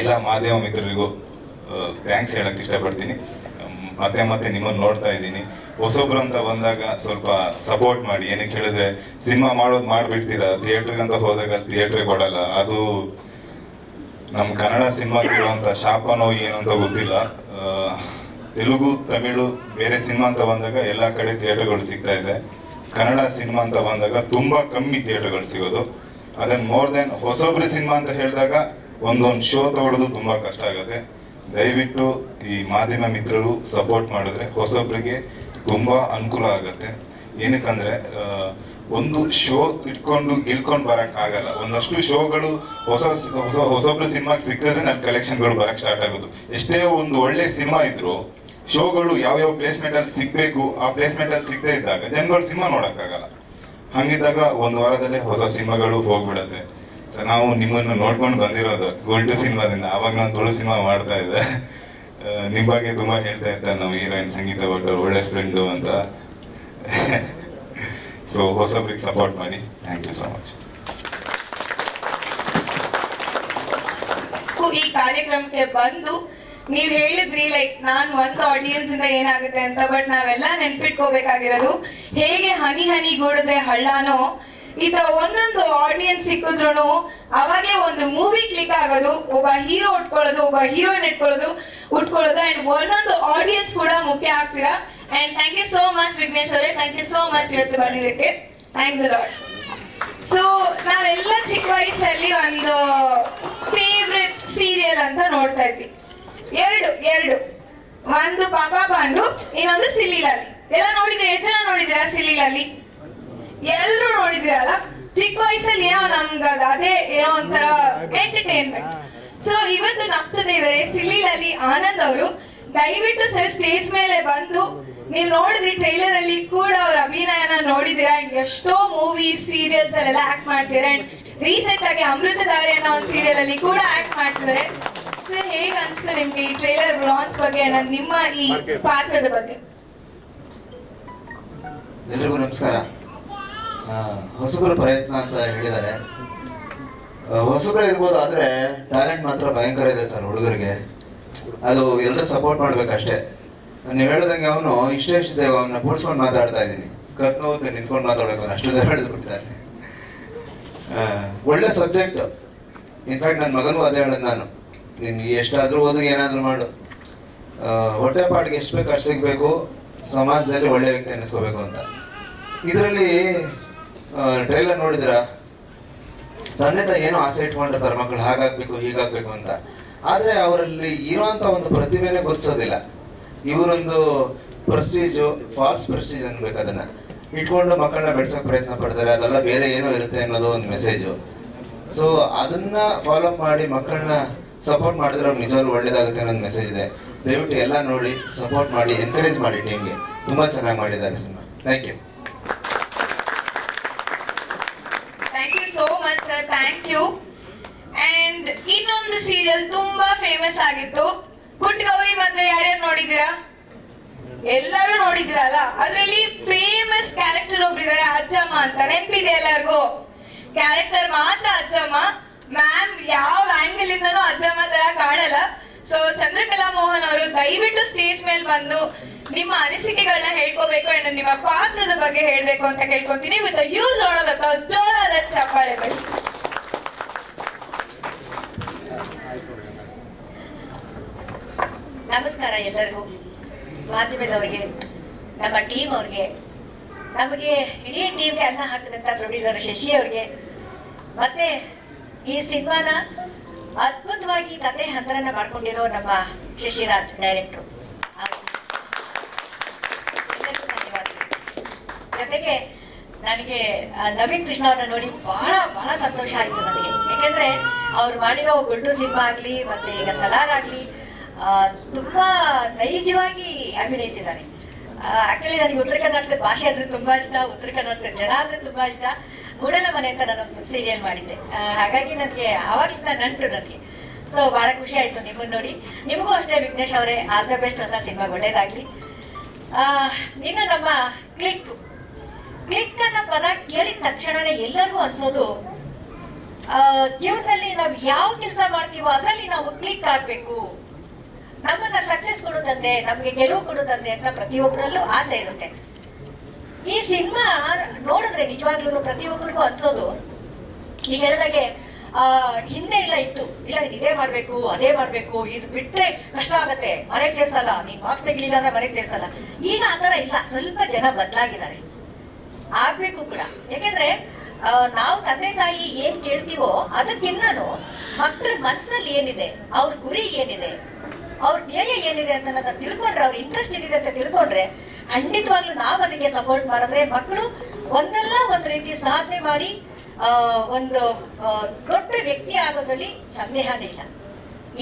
ಎಲ್ಲ ಮಾಧ್ಯಮ ಮಿತ್ರರಿಗೂ ಥ್ಯಾಂಕ್ಸ್ ಹೇಳಕ್ಕೆ ಇಷ್ಟಪಡ್ತೀನಿ. ಮತ್ತೆ ಮತ್ತೆ ನಿಮ್ಮನ್ನು ನೋಡ್ತಾ ಇದ್ದೀನಿ. ಹೊಸೊಬ್ರು ಅಂತ ಬಂದಾಗ ಸ್ವಲ್ಪ ಸಪೋರ್ಟ್ ಮಾಡಿ. ಏನಕ್ಕೆ ಹೇಳಿದ್ರೆ ಸಿನಿಮಾ ಮಾಡೋದು ಮಾಡಿಬಿಡ್ತೀರಾ, ಥಿಯೇಟ್ರಿಗಂತ ಹೋದಾಗ ಥಿಯೇಟ್ರಿಗೆ ಕೊಡಲ್ಲ. ಅದು ನಮ್ಮ ಕನ್ನಡ ಸಿನಿಮಾಗಿರುವಂಥ ಶಾಪನೋ ಏನು ಅಂತ ಗೊತ್ತಿಲ್ಲ. ತೆಲುಗು, ತಮಿಳು, ಬೇರೆ ಸಿನಿಮಾ ಅಂತ ಬಂದಾಗ ಎಲ್ಲ ಕಡೆ ಥಿಯೇಟರ್ಗಳು ಸಿಗ್ತಾ ಇದೆ. ಕನ್ನಡ ಸಿನಿಮಾ ಅಂತ ಬಂದಾಗ ತುಂಬ ಕಮ್ಮಿ ಥಿಯೇಟರ್ಗಳು ಸಿಗೋದು. ಅದನ್ನು ಮೋರ್ ದೆನ್ ಹೊಸೊಬ್ರು ಸಿನಿಮಾ ಅಂತ ಹೇಳಿದಾಗ ಒಂದೊಂದು ಶೋ ತಗೊಳ್ಳೋದು ತುಂಬ ಕಷ್ಟ ಆಗುತ್ತೆ. ದಯವಿಟ್ಟು ಈ ಮಾಧ್ಯಮ ಮಿತ್ರರು ಸಪೋರ್ಟ್ ಮಾಡಿದ್ರೆ ಹೊಸೊಬ್ರಿಗೆ ತುಂಬ ಅನುಕೂಲ ಆಗುತ್ತೆ. ಏನಕ್ಕಂದ್ರೆ ಒಂದು ಶೋ ಇಟ್ಕೊಂಡು ಗೆಲ್ಕೊಂಡು ಬರೋಕ್ಕಾಗಲ್ಲ. ಒಂದಷ್ಟು ಶೋಗಳು ಹೊಸೊಬ್ರು ಸಿನಿಮಾಗೆ ಸಿಕ್ಕಿದ್ರೆ ನನ್ನ ಕಲೆಕ್ಷನ್ಗಳು ಬರೋಕ್ಕೆ ಸ್ಟಾರ್ಟ್ ಆಗೋದು. ಎಷ್ಟೇ ಒಂದು ಒಳ್ಳೆ ಸಿನಿಮಾ ಇದ್ರು ಶೋಗಳು ಯಾವ್ಯಾವ ಪ್ಲೇಸ್ಮೆಂಟಲ್ಲಿ ಸಿಗಬೇಕು ಆ ಪ್ಲೇಸ್ಮೆಂಟಲ್ಲಿ ಸಿಗದೇ ಇದ್ದಾಗ ಜನಗಳು ಸಿನಿಮಾ ನೋಡೋಕ್ಕಾಗಲ್ಲ. ಹಂಗಿದ್ದಾಗ ಒಂದು ವಾರದಲ್ಲೇ ಹೊಸ ಸಿನಿಮಾಗಳು ಹೋಗ್ಬಿಡತ್ತೆ. ಸೊ ನಾವು ನಿಮ್ಮನ್ನು ನೋಡ್ಕೊಂಡು ಬಂದಿರೋದು ಗೋಲ್ಟು ಸಿನಿಮಾದಿಂದ. ಆವಾಗ ನಾನು ತುಳು ಸಿನಿಮಾ ಮಾಡ್ತಾ ಇದ್ದೆ. ನಿಮ್ಮ ಬಗ್ಗೆ ತುಂಬ ಹೇಳ್ತಾ ಇರ್ತಾರೆ ನಮ್ಮ ಹೀರೋಯಿನ್ ಸಂಗೀತ ಭಟ್ ಒಳ್ಳೆ ಫ್ರೆಂಡು ಅಂತ. ಸೊ ಹೊಸಬ್ರಿಗೆ ಸಪೋರ್ಟ್ ಮಾಡಿ. Thank you so much. ಈ ಕಾರ್ಯಕ್ರಮಕ್ಕೆ ಬಂದು ನೀವ್ ಹೇಳಿದ್ರಿ ಲೈಕ್ ನಾನ್ ಒಂದು ಆಡಿಯನ್ಸ್ ಇಂದ ಏನಾಗುತ್ತೆ ಅಂತ. ಬಟ್ ನಾವೆಲ್ಲ ನೆನ್ಪಿಟ್ಕೋಬೇಕಾಗಿರೋದು ಹೇಗೆ ಹನಿ ಹನಿ ಗೂಡಿದ್ರೆ ಹಳ್ಳನೋ ಈ ತರ ಒಂದೊಂದು ಆಡಿಯನ್ಸ್ ಸಿಕ್ಕಿದ್ರು ಅವಾಗೇ ಒಂದು ಮೂವಿ ಕ್ಲಿಕ್ ಆಗೋದು. ಒಬ್ಬ ಹೀರೋ ಉಟ್ಕೊಳ್ಳೋದು, ಒಬ್ಬ ಹೀರೋಯಿನ್ ಉಟ್ಕೊಳ್ಳೋದು ಅಂಡ್ ಒಂದೊಂದು ಆಡಿಯನ್ಸ್ ಕೂಡ ಮುಖ್ಯ ಆಗ್ತೀರಾ. And thank you so much Vignesh ಅವರೇ, ಥ್ಯಾಂಕ್ ಯು ಸೋ ಮಚ್ ಇವತ್ತು ಬಂದಿದ್ದಕ್ಕೆ. Thanks a lot. ಸೊ ನಾವೆಲ್ಲ ಚಿಕ್ಕ ವಯಸ್ಸಲ್ಲಿ ಒಂದು ಫೇವ್ರೆಟ್ ಸೀರಿಯಲ್ ಅಂತ ನೋಡ್ತಾ ಇದ್ವಿ. ಎರಡು ಒಂದು ಪಾಪ ಪಾಂಡು, ಇನ್ನೊಂದು ಸಿಲ್ಲಿಲಾಲಿ. ಎಲ್ಲ ನೋಡಿದ್ರೆ ಎಷ್ಟು ಜನ ನೋಡಿದಿರಾ? ಸಿಲ್ಲಿಲಾಲಿ ಎಲ್ರು ನೋಡಿದಿರಲ್ಲ. ಚಿಕ್ಕ ವಯಸ್ಸಲ್ಲಿ ಏನೋ ನಮ್ಗೆ ಅದೇ ಏನೋ ಒಂಥರ ಎಂಟರ್ಟೈನ್ಮೆಂಟ್. ಸೊ ಇವತ್ತು ನಮ್ಮ ಜೊತೆ ಇದ್ದಾರೆ ಸಿಲ್ಲಿಲಾಲಿ ಆನಂದ್ ಅವರು. ದಯವಿಟ್ಟು ಸರ್ ಸ್ಟೇಜ್ ಮೇಲೆ ಬಂದು ನೀವು ನೋಡಿದ್ರಿ ಟ್ರೈಲರ್ ಅಲ್ಲಿ ಕೂಡ ಅವ್ರ ಅಭಿನಯನ ನೋಡಿದಿರಾ. ಅಂಡ್ ಎಷ್ಟೋ ಮೂವೀಸ್ ಸೀರಿಯಲ್ಸ್ ಅಲ್ಲೆಲ್ಲ ಆಕ್ಟ್ ಮಾಡ್ತಿದ್ದಾರೆ. ಅಂಡ್ ರೀಸೆಂಟ್ ಆಗಿ ಅಮೃತಧಾರೆ ಅನ್ನೋ ಒಂದು ಸೀರಿಯಲ್ ಅಲ್ಲಿ ಕೂಡ ಆಕ್ಟ್ ಮಾಡ್ತಿದ್ದಾರೆ. ಸರ್ ಹೇಗೆ ಅನ್ಸುತ್ತೆ ನಿಮ್ಗೆ ಈ ಟ್ರೈಲರ್ ಲಾಂಚ್ ಬಗ್ಗೆ, ನಿಮ್ಮ ಈ ಪಾತ್ರದ ಬಗ್ಗೆ? ಎಲ್ರಿಗೂ ನಮಸ್ಕಾರ. ಹೊಸಬರ ಪ್ರಯತ್ನ ಅಂತ ಹೇಳಿದ್ದಾರೆ. ಹೊಸಬರೇ ಇರ್ಬೋದು, ಆದರೆ ಟ್ಯಾಲೆಂಟ್ ಮಾತ್ರ ಭಯಂಕರ ಇದೆ ಸರ್ ಹುಡುಗರಿಗೆ. ಅದು ಎಲ್ಲರೂ ಸಪೋರ್ಟ್ ಮಾಡ್ಬೇಕಷ್ಟೇ. ನೀವು ಹೇಳ್ದಂಗೆ ಅವನು ಇಷ್ಟೇ ಅವನ್ನ ಕೂಡ್ಸ್ಕೊಂಡು ಮಾತಾಡ್ತಾ ಇದ್ದೀನಿ. ಕತ್ ನೋವುತ್ತೆ ನಿಂತ್ಕೊಂಡು ಮಾತಾಡ್ಬೇಕು ಅವನು, ಅಷ್ಟು ಬೆಳೆದು ಬಿಟ್ಟಿದ್ದಾನೆ. ಒಳ್ಳೆ ಸಬ್ಜೆಕ್ಟ್. ಇನ್ಫ್ಯಾಕ್ಟ್ ನನ್ನ ಮಗನಿಗೂ ಅದೇ ಹೇಳೋದು ನಾನು, ನೀನು ಎಷ್ಟಾದರೂ ಓದು ಏನಾದರೂ ಮಾಡು, ಹೊಟ್ಟೆ ಪಾಟಿಗೆ ಎಷ್ಟು ಬೇಕು ಅಷ್ಟು ಸಿಗಬೇಕು, ಸಮಾಜದಲ್ಲಿ ಒಳ್ಳೆ ವ್ಯಕ್ತಿ ಅನ್ನಿಸ್ಕೋಬೇಕು ಅಂತ. ಇದರಲ್ಲಿ ಟ್ರೈಲರ್ ನೋಡಿದ್ರ ತಂದೆ ತಾಯಿ ಏನೋ ಆಸೆ ಇಟ್ಕೊಂಡಿರ್ತಾರೆ ಮಕ್ಕಳು ಹಾಗಾಗ್ಬೇಕು ಹೀಗಾಗ್ಬೇಕು ಅಂತ. ಆದರೆ ಅವರಲ್ಲಿ ಇರೋಂಥ ಒಂದು ಪ್ರತಿಭೆನೇ ಗುರುತಿಸೋದಿಲ್ಲ. ಇವರೊಂದು ಪ್ರೆಸ್ಟೀಜು, ಫಾಲ್ಸ್ ಪ್ರೆಸ್ಟೀಜ್ ಅನ್ಬೇಕು, ಅದನ್ನ ಇಟ್ಕೊಂಡು ಮಕ್ಕಳನ್ನ ಬೆಳೆಸೋಕೆ ಪ್ರಯತ್ನ ಪಡ್ತಾರೆ. ಅದೆಲ್ಲ ಬೇರೆ ಏನೋ ಇರುತ್ತೆ ಅನ್ನೋದು ಒಂದು ಮೆಸೇಜು. ಸೊ ಅದನ್ನ ಫಾಲೋ ಮಾಡಿ ಮಕ್ಕಳನ್ನ ಸಪೋರ್ಟ್ ಮಾಡಿದ್ರೆ ಅವ್ರಿಗೆ ನಿಜವಾಗ್ಲೂ ಒಳ್ಳೇದಾಗುತ್ತೆ ಅನ್ನೋದು ಮೆಸೇಜ್ ಇದೆ. ದಯವಿಟ್ಟು ಎಲ್ಲ ನೋಡಿ ಸಪೋರ್ಟ್ ಮಾಡಿ, ಎನ್ಕರೇಜ್ ಮಾಡಿ ಟೀಮ್ಗೆ. ತುಂಬ ಚೆನ್ನಾಗಿ ಮಾಡಿದ್ದಾರೆ ಸಿನಿಮಾ. Thank you. Thank you so much sir, thank you. And ಇನ್ನೊಂದು ಸೀರಿಯಲ್ ತುಂಬಾ ಫೇಮಸ್ ಆಗಿತ್ತು, ಪುಟ್ಟ ಗೌರಿ ಮದ್ವೆ. ಯಾರ್ಯಾರು ನೋಡಿದ್ದೀರಾ? ಎಲ್ಲರೂ ನೋಡಿದಿರಲ್ಲ. ಅದರಲ್ಲಿ ಫೇಮಸ್ ಕ್ಯಾರೆಕ್ಟರ್ ಒಬ್ರಿದ್ದಾರೆ, ಅಜ್ಜಮ್ಮ ಅಂತ. ನೆನ್ಪಿದೆ ಎಲ್ಲರಿಗೂ? ಕ್ಯಾರೆಕ್ಟರ್ ಮಾತ್ರ ಅಜ್ಜಮ್ಮ. ಮ್ಯಾಮ್ ಯಾವ ಆಂಗಲ್ ಇಂದನೂ ಅಜ್ಜಮ್ಮ ತರ ಕಾಣಲ್ಲ. ಸೊ ಚಂದ್ರಕಲಾ ಮೋಹನ್ ಅವರು ದಯವಿಟ್ಟು ಸ್ಟೇಜ್ ಮೇಲೆ ಬಂದು ನಿಮ್ಮ ಅನಿಸಿಕೆಗಳನ್ನ ಹೇಳ್ಕೋಬೇಕು ಅಂಡ್ ನಿಮ್ಮ ಪಾತ್ರದ ಬಗ್ಗೆ ಹೇಳ್ಬೇಕು ಅಂತ ಕೇಳ್ಕೊಂತೀನಿ. With huge round of applause, ಜೋರಾದ ಚಪ್ಪಾಳೆ ಬಳಿ. ನಮಸ್ಕಾರ ಎಲ್ಲರಿಗೂ, ಮಾಧ್ಯಮದವ್ರಿಗೆ, ನಮ್ಮ ಟೀಮ್ ಅವ್ರಿಗೆ, ನಮಗೆ ಇಡೀ ಟೀಮ್ಗೆ ಅನ್ನ ಹಾಕಿದಂಥ ಪ್ರೊಡ್ಯೂಸರ್ ಶಶಿ ಅವ್ರಿಗೆ, ಮತ್ತೆ ಈ ಸಿನಿಮಾನ ಅದ್ಭುತವಾಗಿ ಕತೆ ಹಂತರನ್ನ ಮಾಡ್ಕೊಂಡಿರೋ ನಮ್ಮ ಶಶಿರಾಜ್ ಡೈರೆಕ್ಟ್ರು, ಎಲ್ಲರಿಗೂ ಧನ್ಯವಾದಗಳು. ಜೊತೆಗೆ ನನಗೆ ನವೀನ್ ಕೃಷ್ಣ ಅವ್ರನ್ನ ನೋಡಿ ಬಹಳ ಬಹಳ ಸಂತೋಷ ಆಯಿತು ನನಗೆ. ಯಾಕೆಂದ್ರೆ ಅವ್ರು ಮಾಡಿರೋ ಗುಲ್ಟು ಸಿನಿಮಾ ಆಗಲಿ ಮತ್ತೆ ಈಗ ಸಲಾರ್ ಆಗಲಿ ತುಂಬಾ ನೈಜವಾಗಿ ಅಭಿನಯಿಸಿದ್ದಾರೆ. ಆಕ್ಚುಲಿ ನನಗೆ ಉತ್ತರ ಕರ್ನಾಟಕದ ಭಾಷೆ ಅಂದ್ರೆ ತುಂಬಾ ಇಷ್ಟ, ಉತ್ತರ ಕರ್ನಾಟಕದ ಜನ ಅಂದ್ರೆ ತುಂಬಾ ಇಷ್ಟ. ಮೂಡಲ ಮನೆ ಅಂತ ನಾನೊಂದು ಸೀರಿಯಲ್ ಮಾಡಿದ್ದೆ. ಹಾಗಾಗಿ ನನಗೆ ಆವಾಗಲಿಂದ ನಂಟು ನನಗೆ. ಸೊ ಬಹಳ ಖುಷಿ ಆಯ್ತು ನಿಮ್ಮನ್ನು ನೋಡಿ. ನಿಮಗೂ ಅಷ್ಟೇ ವಿಘ್ನೇಶ್ ಅವರೇ, ಆಲ್ ದ ಬೆಸ್ಟ್, ಹೊಸ ಸಿನಿಮಾ ಒಳ್ಳೇದಾಗ್ಲಿ. ಇನ್ನು ನಮ್ಮ ಕ್ಲಿಕ್ ಅನ್ನೋ ಪದ ಕೇಳಿದ ತಕ್ಷಣನೇ ಎಲ್ಲರಿಗೂ ಅನ್ಸೋದು ಜೀವನದಲ್ಲಿ ನಾವು ಯಾವ ಕೆಲಸ ಮಾಡ್ತೀವೋ ಅದರಲ್ಲಿ ನಾವು ಕ್ಲಿಕ್ ಆಗ್ಬೇಕು, ನಮ್ಮನ್ನ ಸಕ್ಸಸ್ ಕೊಡೋದಂತೆ, ನಮ್ಗೆ ಗೆಲುವು ಕೊಡೋದಂತೆ ಅಂತ ಪ್ರತಿಯೊಬ್ಬರಲ್ಲೂ ಆಸೆ ಇರುತ್ತೆ. ಈ ಸಿನಿಮಾ ನೋಡಿದ್ರೆ ನಿಜವಾಗ್ಲೂ ಪ್ರತಿಯೊಬ್ಬರಿಗೂ ಅನ್ಸೋದು, ಈಗ ಹೇಳಿದಾಗೆ ಹಿಂದೆ ಇಲ್ಲ ಇತ್ತು, ಇಲ್ಲ ಇದೇ ಮಾಡ್ಬೇಕು ಅದೇ ಮಾಡ್ಬೇಕು, ಇದು ಬಿಟ್ರೆ ಕಷ್ಟ ಆಗತ್ತೆ, ಮನೆಗೆ ಸೇರ್ಸಲ್ಲ, ನೀನ್ ಮಾರ್ಕ್ಸ್ ತೆಗಿಲಿಲ್ಲ ಅಂದ್ರೆ ಮನೆಗೆ ಸೇರ್ಸಲ್ಲ. ಈಗ ಆತರ ಇಲ್ಲ, ಸ್ವಲ್ಪ ಜನ ಬದಲಾಗಿದ್ದಾರೆ, ಆಗ್ಬೇಕು ಕೂಡ. ಯಾಕೆಂದ್ರೆ ನಾವು ತಂದೆ ತಾಯಿ ಏನ್ ಕೇಳ್ತೀವೋ ಅದಕ್ಕಿನ್ನೂ ಮಕ್ಕಳ ಮನಸ್ಸಲ್ಲಿ ಏನಿದೆ, ಅವ್ರ ಗುರಿ ಏನಿದೆ, ಅವ್ರ ಧ್ಯೇಯ ಏನಿದೆ ಅಂತ ತಿಳ್ಕೊಂಡ್ರೆ, ಅವ್ರ ಇಂಟ್ರೆಸ್ಟ್ ಏನಿದೆ ಅಂತ ತಿಳ್ಕೊಂಡ್ರೆ, ಖಂಡಿತವಾಗ್ಲೂ ನಾವು ಅದಕ್ಕೆ ಸಪೋರ್ಟ್ ಮಾಡಿದ್ರೆ ಮಕ್ಕಳು ಒಂದಲ್ಲ ಒಂದ್ ರೀತಿ ಸಾಧನೆ ಮಾಡಿ ಒಂದು ದೊಡ್ಡ ವ್ಯಕ್ತಿ ಆಗೋದ್ರಲ್ಲಿ ಸಂದೇಹನೇ ಇಲ್ಲ.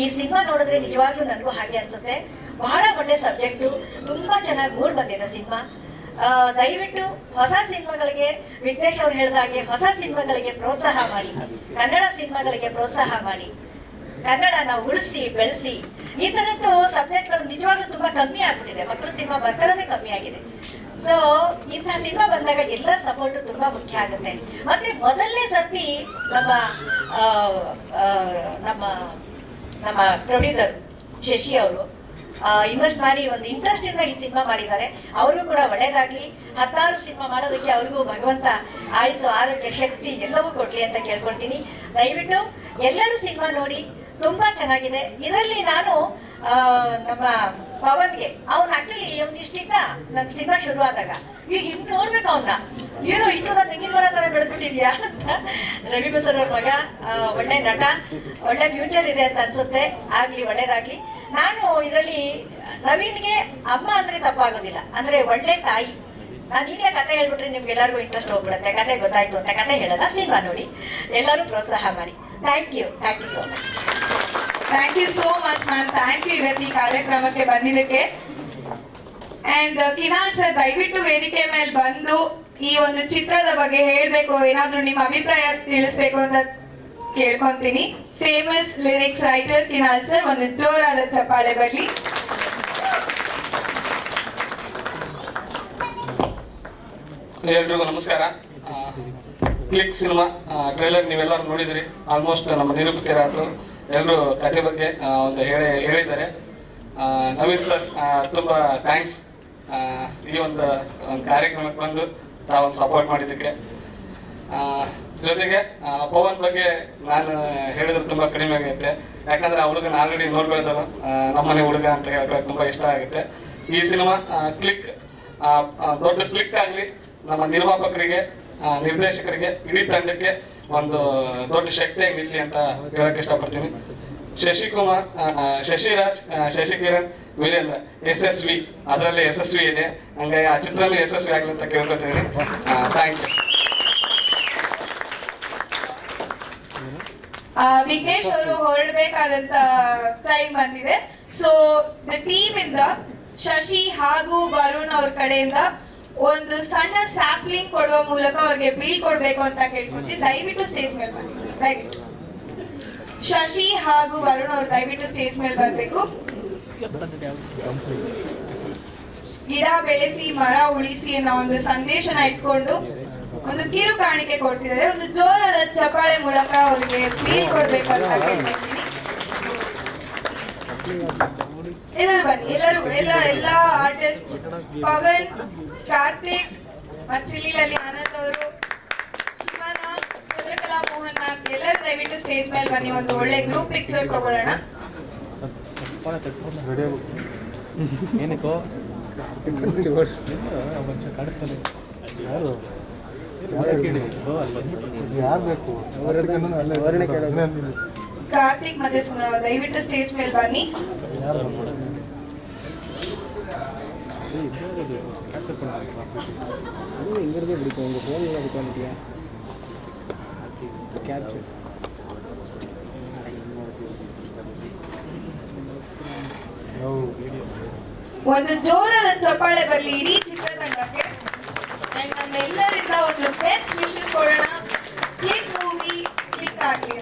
ಈ ಸಿನಿಮಾ ನೋಡಿದ್ರೆ ನಿಜವಾಗ್ಲೂ ನನಗೂ ಹಾಗೆ ಅನ್ಸುತ್ತೆ. ಬಹಳ ಒಳ್ಳೆ ಸಬ್ಜೆಕ್ಟು, ತುಂಬಾ ಚೆನ್ನಾಗಿ ಮೂಡ್ ಬಂದಿದೆ ಸಿನಿಮಾ. ದಯವಿಟ್ಟು ಹೊಸ ಸಿನಿಮಾಗಳಿಗೆ, ವಿಘ್ನೇಶ್ ಅವ್ರು ಹೇಳಿದಾಗೆ ಹೊಸ ಸಿನಿಮಾಗಳಿಗೆ ಪ್ರೋತ್ಸಾಹ ಮಾಡಿ, ಕನ್ನಡ ಸಿನಿಮಾಗಳಿಗೆ ಪ್ರೋತ್ಸಾಹ ಮಾಡಿ, ಕನ್ನಡನ ಉಳಿಸಿ ಬೆಳೆಸಿ. ಈ ತರದ್ದು ಸಬ್ಜೆಕ್ಟ್ಗಳು ನಿಜವಾಗ್ಲೂ ತುಂಬಾ ಕಮ್ಮಿ ಆಗ್ಬಿಟ್ಟಿದೆ, ಮಕ್ಕಳು ಸಿನಿಮಾ ಬರ್ತಾರದೇ ಕಮ್ಮಿ ಆಗಿದೆ. ಸೊ ಇಂತಹ ಸಿನಿಮಾ ಬಂದಾಗ ಎಲ್ಲರ ಸಪೋರ್ಟ್ ತುಂಬಾ ಮುಖ್ಯ ಆಗುತ್ತೆ. ಮತ್ತೆ ಮೊದಲನೇ ಸರ್ತಿ ನಮ್ಮ ನಮ್ಮ ನಮ್ಮ ಪ್ರೊಡ್ಯೂಸರ್ ಶಶಿ ಅವರು ಇನ್ವೆಸ್ಟ್ ಮಾಡಿ ಒಂದು ಇಂಟ್ರೆಸ್ಟ್ ಇಂದ ಈ ಸಿನಿಮಾ ಮಾಡಿದ್ದಾರೆ. ಅವ್ರಿಗೂ ಕೂಡ ಒಳ್ಳೇದಾಗ್ಲಿ, 16 ಸಿನಿಮಾ ಮಾಡೋದಕ್ಕೆ ಅವ್ರಿಗೂ ಭಗವಂತ ಆಯುಸ್ಸು, ಆರೋಗ್ಯ, ಶಕ್ತಿ ಎಲ್ಲವೂ ಕೊಡ್ಲಿ ಅಂತ ಕೇಳ್ಕೊಳ್ತೀನಿ. ದಯವಿಟ್ಟು ಎಲ್ಲರೂ ಸಿನಿಮಾ ನೋಡಿ, ತುಂಬಾ ಚೆನ್ನಾಗಿದೆ. ಇದರಲ್ಲಿ ನಾನು ನಮ್ಮ ಪವನ್ಗೆ, ಅವ್ನು ಆಕ್ಚುಲಿ ಒಂದಿಷ್ಟಿದ್ದ ನನ್ನ ಸಿನಿಮಾ ಶುರು ಆದಾಗ, ಈಗ ಇನ್ನು ನೋಡ್ಬೇಕು ಅವನ್ನ, ಏನೋ ಇಷ್ಟೊಂದ ತೆಂಗಿನ ಮರ ತರ ಬೆಳೆದ್ಬಿಟ್ಟಿದ್ಯಾ ಅಂತ. ರವಿ ಬಸರ್ ಅವ್ರ ಮಗ, ಒಳ್ಳೆ ನಟ, ಒಳ್ಳೆ ಫ್ಯೂಚರ್ ಇದೆ ಅಂತ ಅನ್ಸುತ್ತೆ. ಆಗ್ಲಿ, ಒಳ್ಳೇದಾಗ್ಲಿ. ನಾನು ಇದರಲ್ಲಿ ನವೀನ್ಗೆ ಅಮ್ಮ ಅಂದ್ರೆ ತಪ್ಪಾಗೋದಿಲ್ಲ, ಅಂದ್ರೆ ಒಳ್ಳೆ ತಾಯಿ. ನಾನು ಈಗಲೇ ಕತೆ ಹೇಳ್ಬಿಟ್ರೆ ನಿಮ್ಗೆ ಎಲ್ಲರಿಗೂ ಇಂಟ್ರೆಸ್ಟ್ ಹೋಗ್ಬಿಡುತ್ತೆ, ಕತೆ ಗೊತ್ತಾಯ್ತು ಅಂತ. ಕತೆ ಹೇಳಲ್ಲ, ಸಿನಿಮಾ ನೋಡಿ, ಎಲ್ಲರೂ ಪ್ರೋತ್ಸಾಹ ಮಾಡಿ. Thank you so much. Thank you so much ma'am, thank you ಇವತ್ತು ಈ ಕಾರ್ಯಕ್ರಮಕ್ಕೆ ಬಂದಿದ್ದಕ್ಕೆ. ಅಂಡ್ ಕಿನಾಲ್ ಸರ್, ದಯವಿಟ್ಟು ವೇದಿಕೆ ಮೇಲೆ ಬಂದು ಈ ಒಂದು ಚಿತ್ರದ ಬಗ್ಗೆ ಹೇಳ್ಬೇಕು, ಏನಾದ್ರೂ ನಿಮ್ಮ ಅಭಿಪ್ರಾಯ ತಿಳಿಸ್ಬೇಕು ಅಂತ ಕೇಳ್ಕೊಂತೀನಿ. ಫೇಮಸ್ ಲಿರಿಕ್ಸ್ ರೈಟರ್ ಕಿನಾಲ್ ಸರ್, ಒಂದು ಜೋರಾದ ಚಪ್ಪಾಳೆ ಬರಲಿ. ಎಲ್ರಿಗೂ ನಮಸ್ಕಾರ. ಕ್ಲಿಕ್ ಸಿನಿಮಾ ಟ್ರೈಲರ್ ನೀವೆಲ್ಲರೂ ನೋಡಿದಿರಿ. ಆಲ್ಮೋಸ್ಟ್ ನಮ್ಮ ನಿರೂಪಕರಾಯ್ತು, ಎಲ್ಲರೂ ಕತೆ ಬಗ್ಗೆ ಒಂದು ಹೇಳಿದ್ದಾರೆ. ನವೀನ್ ಸರ್ ತುಂಬ ಥ್ಯಾಂಕ್ಸ್, ಈ ಒಂದು ಕಾರ್ಯಕ್ರಮಕ್ಕೆ ಬಂದು ತಾವೊಂದು ಸಪೋರ್ಟ್ ಮಾಡಿದ್ದಕ್ಕೆ. ಜೊತೆಗೆ ಪವನ್ ಬಗ್ಗೆ ನಾನು ಹೇಳಿದ್ರೆ ತುಂಬ ಕಡಿಮೆ ಆಗುತ್ತೆ, ಯಾಕಂದರೆ ಆ ಹುಡುಗನ ಆಲ್ರೆಡಿ ನೋಡ್ಕೊಳ್ತಾರೆ, ನಮ್ಮನೆ ಹುಡುಗ ಅಂತ ಹೇಳ್ಕೊಳಕ್ಕೆ ತುಂಬ ಇಷ್ಟ ಆಗುತ್ತೆ. ಈ ಸಿನಿಮಾ ಕ್ಲಿಕ್ ದೊಡ್ಡ ಕ್ಲಿಕ್ ಆಗಲಿ, ನಮ್ಮ ನಿರ್ಮಾಪಕರಿಗೆ, ನಿರ್ದೇಶಕರಿಗೆ, ಇಡೀ ತಂಡಕ್ಕೆ ಒಂದು ದೊಡ್ಡ ಶಕ್ತಿಯಾಗಿ ನಿಲ್ಲಿ ಅಂತ ಹೇಳಕ್ಕೆ ಇಷ್ಟಪಡ್ತೀನಿ. ಶಶಿಕುಮಾರ್, ಶಶಿರಾಜ್, ಶಶಿಕಿರಣ್, ವೀರೇಂದ್ರ ಯಶಸ್ವಿ, ಅದರಲ್ಲಿ ಯಶಸ್ವಿ ಇದೆ, ಹಂಗಾಗಿ ಆ ಚಿತ್ರನೂ ಯಶಸ್ವಿ ಆಗಲಿ ಅಂತ ಕೇಳ್ಕೊತೀನಿ. Thank you. ವಿಘ್ನೇಶ್ ಅವರು ಹೊರಡಬೇಕಾದಂತ ಟೈಮ್ ಬಂದಿದೆ. ಸೊ ದ ಟೀಮ್ ಇಂದ ಶಶಿ ಹಾಗೂ ವರುಣ್ ಅವ್ರ ಕಡೆಯಿಂದ ಒಂದು ಸಣ್ಣ ಸ್ಯಾಂಪ್ಲಿಂಗ್ ಕೊಡುವ ಮೂಲಕ ಅವ್ರಿಗೆ ಬೀಳ್ಕೊಡ್ಬೇಕು ಅಂತ ಕೇಳ್ಕೊತೀನಿ. ದಯವಿಟ್ಟು ಸ್ಟೇಜ್ ಮೇಲೆ ಬನ್ನಿ ಸರ್, ದಯವಿಟ್ಟು. ಶಶಿ ಹಾಗೂ ವರುಣ್ ಅವ್ರು ದಯವಿಟ್ಟು ಸ್ಟೇಜ್ ಮೇಲೆ ಬರ್ಬೇಕು. ಗಿಡ ಬೆಳೆಸಿ ಮರ ಉಳಿಸಿ ಅನ್ನೋ ಒಂದು ಸಂದೇಶನ ಇಟ್ಕೊಂಡು ಒಂದು ಕಿರು ಕಾಣಿಕೆ ಕೊಡ್ತಿದ್ದಾರೆ. ಒಂದು ಜೋರಾದ ಚಪ್ಪಾಳೆ ಮೂಲಕ ಅವ್ರಿಗೆ ಬೀಳ್ಕೊಡ್ಬೇಕು ಅಂತ ಕೇಳ್ಕೊತೀನಿ. ಎಲ್ಲರೂ ಬನ್ನಿ, ಎಲ್ಲ ಆರ್ಟಿಸ್ಟ್, ಪವನ್, ಕಾರ್ತಿಕ್, ಮತ್ತು ಸಿಲಿಲಲ್ಲಿ ಆನಂದ್ ಅವರು, ಸುಮನ, ಚಂದ್ರಕಲಾ ಮೋಹನ್ ಮ್ಯಾಮ್, ಎಲ್ಲರೂ ದಯವಿಟ್ಟು ಸ್ಟೇಜ್ ಮೇಲೆ ಬನ್ನಿ. ಒಂದು ಒಳ್ಳೆ ಗ್ರೂಪ್ ಪಿಕ್ಚರ್ ತಗೊಳ್ಳೋಣ. ಕಾರ್ತಿಕ್ ಮತ್ತೆ ಸುಮನ ದಯವಿಟ್ಟು ಸ್ಟೇಜ್ ಮೇಲೆ ಬನ್ನಿ. ಒಂದು ಜೋರಾದ ಚಪ್ಪಾಳೆ ಬರಲಿ ಇಡೀ ಚಿತ್ರತಂಡಕ್ಕೆ. ಅಂಡ್ ನಮ್ಮೆಲ್ಲರಿಂದ ಒಂದು ಬೆಸ್ಟ್ ವಿಶಸ್ ಕೊಡೋಣ. ಕ್ಲಿಕ್ ಮೂವಿ ಕ್ಲಿಕ್ ಆಗಲಿ.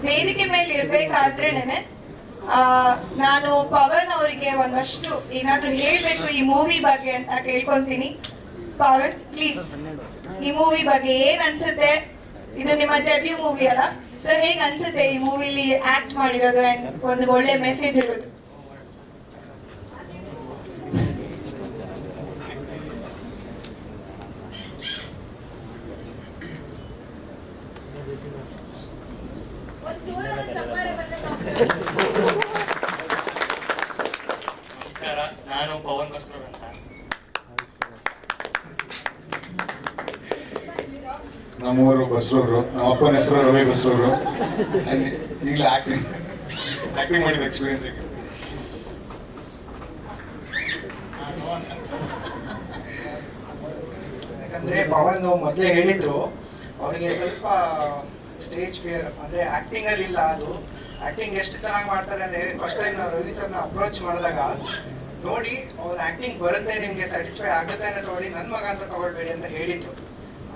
ವೇದಿಕೆ ಮೇಲೆ ಇರ್ಬೇಕಾದ್ರೇನೆ ನಾನು ಪವನ್ ಅವರಿಗೆ ಒಂದಷ್ಟು ಏನಾದ್ರೂ ಹೇಳ್ಬೇಕು ಈ ಮೂವಿ ಬಗ್ಗೆ ಅಂತ ಕೇಳ್ಕೊಂತೀನಿ. ಪವನ್ ಪ್ಲೀಸ್, ಈ ಮೂವಿ ಬಗ್ಗೆ ಏನ್ ಅನ್ಸುತ್ತೆ? ಇದು ನಿಮ್ಮ ಡೆಬ್ಯೂ ಮೂವಿ ಅಲ್ಲ ಸರ್, ಹೇಗ್ ಅನ್ಸುತ್ತೆ ಈ ಮೂವಿಲಿ ಆಕ್ಟ್ ಮಾಡಿರೋದು ಅಂಡ್ ಒಂದು ಒಳ್ಳೆ ಮೆಸೇಜ್ ಇರೋದು? ನಮಸ್ಕಾರ, ನಾನು ಪವನ್ ಬಸ್ರೂರ್ ಅಂತ. ನಮ್ಮೂರು ಬಸ್ರೂರು, ನಮ್ಮ ಅಪ್ಪನ ಹೆಸರು ರವಿ ಬಸ್ರೂರು. ಈಗಲೇ ಆಕ್ಟಿಂಗ್ ಮಾಡಿದ ಎಕ್ಸ್ಪೀರಿಯನ್ಸ್ ಈಗ. ಯಾಕಂದ್ರೆ ಪವನ್ ಮೊದಲೇ ಹೇಳಿದ್ರು ಅವರಿಗೆ ಸ್ವಲ್ಪ ಸ್ಟೇಜ್ ಫಿಯರ್, ಅಂದ್ರೆ ಆಕ್ಟಿಂಗ್ ಅಲ್ಲಿ ಇಲ್ಲ. ಅದು ಆಕ್ಟಿಂಗ್ ಎಷ್ಟು ಚೆನ್ನಾಗಿ ಮಾಡ್ತಾರೆ ಅಂದ್ರೆ ಫಸ್ಟ್ ಟೈಮ್ ನಾವು ರವಿ ಸರ್ನ ಅಪ್ರೋಚ್ ಮಾಡಿದಾಗ ನೋಡಿ ಅವ್ರ ಆಕ್ಟಿಂಗ್ ಬರುತ್ತೆ, ನಿಮ್ಗೆ ಸ್ಯಾಟಿಸ್ಫೈ ಆಗುತ್ತೆ ಅಂತ ತಗೊಳ್ಳಿ, ನನ್ನ ಮಗ ಅಂತ ತಗೊಳ್ಬೇಡಿ ಅಂತ ಹೇಳಿದ್ರು.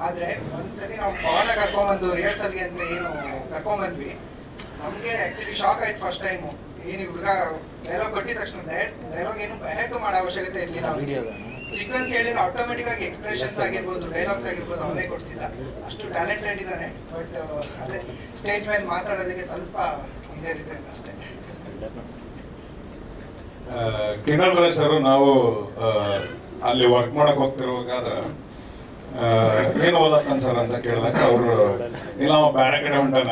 ಆದ್ರೆ ಒಂದ್ಸರಿ ನಾವು ಪವನ ಕರ್ಕೊಂಡ್ಬಂದು ರಿಹರ್ಸಲ್ಗೆ ಅಂತ ಏನು ಕರ್ಕೊಂಡ್ಬಂದ್ವಿ, ನಮ್ಗೆ ಆಕ್ಚುಲಿ ಶಾಕ್ ಆಯ್ತು ಫಸ್ಟ್ ಟೈಮು. ಏನು ಹುಡುಗ ಡೈಲಾಗ್ ಕೊಟ್ಟಿದ ತಕ್ಷಣ ಡೈಲಾಗ್ ಏನು ಬ್ಯಾಕ್ ಮಾಡೋ ಅವಶ್ಯಕತೆ ಇರಲಿಲ್ಲ. ಅವ್ರಿಗೆ ಸೀಕ್ವೆನ್ಸ್ ಹೇಳಿದ್ರೆ ಆಟೋಮೆಟಿಕ್ ಆಗಿ ಎಕ್ಸ್ಪ್ರೆಷನ್ಸ್ ಆಗಿರ್ಬೋದು, ಡೈಲಾಗ್ಸ್ ಆಗಿರ್ಬೋದು ಅವನೇ ಕೊಡ್ತಿದ್ದ. ಅಷ್ಟು ಟ್ಯಾಲೆಂಟೆಡ್ ಇದ್ದಾನೆ. ಬಟ್ ಅದೇ ಸ್ಟೇಜ್ ಮೇಲೆ ಮಾತಾಡೋದಕ್ಕೆ ಸ್ವಲ್ಪ ಇದೇ ರೀತಿ ಅಷ್ಟೇ. ಕಿರಣ್ ರಾಜ್ ಸರ್, ನಾವು ಅಲ್ಲಿ ವರ್ಕ್ ಮಾಡಕ್ ಹೋಗ್ತಿರ್ಬೇಕಾದ್ರೆ ಏನು ಓದತ್ತನ್ ಸರ್ ಅಂತ ಕೇಳಿದಾಗ ಅವರು ಇಲ್ಲ ಬೇರೆ ಕಡೆ ಹೊಂಟಾನ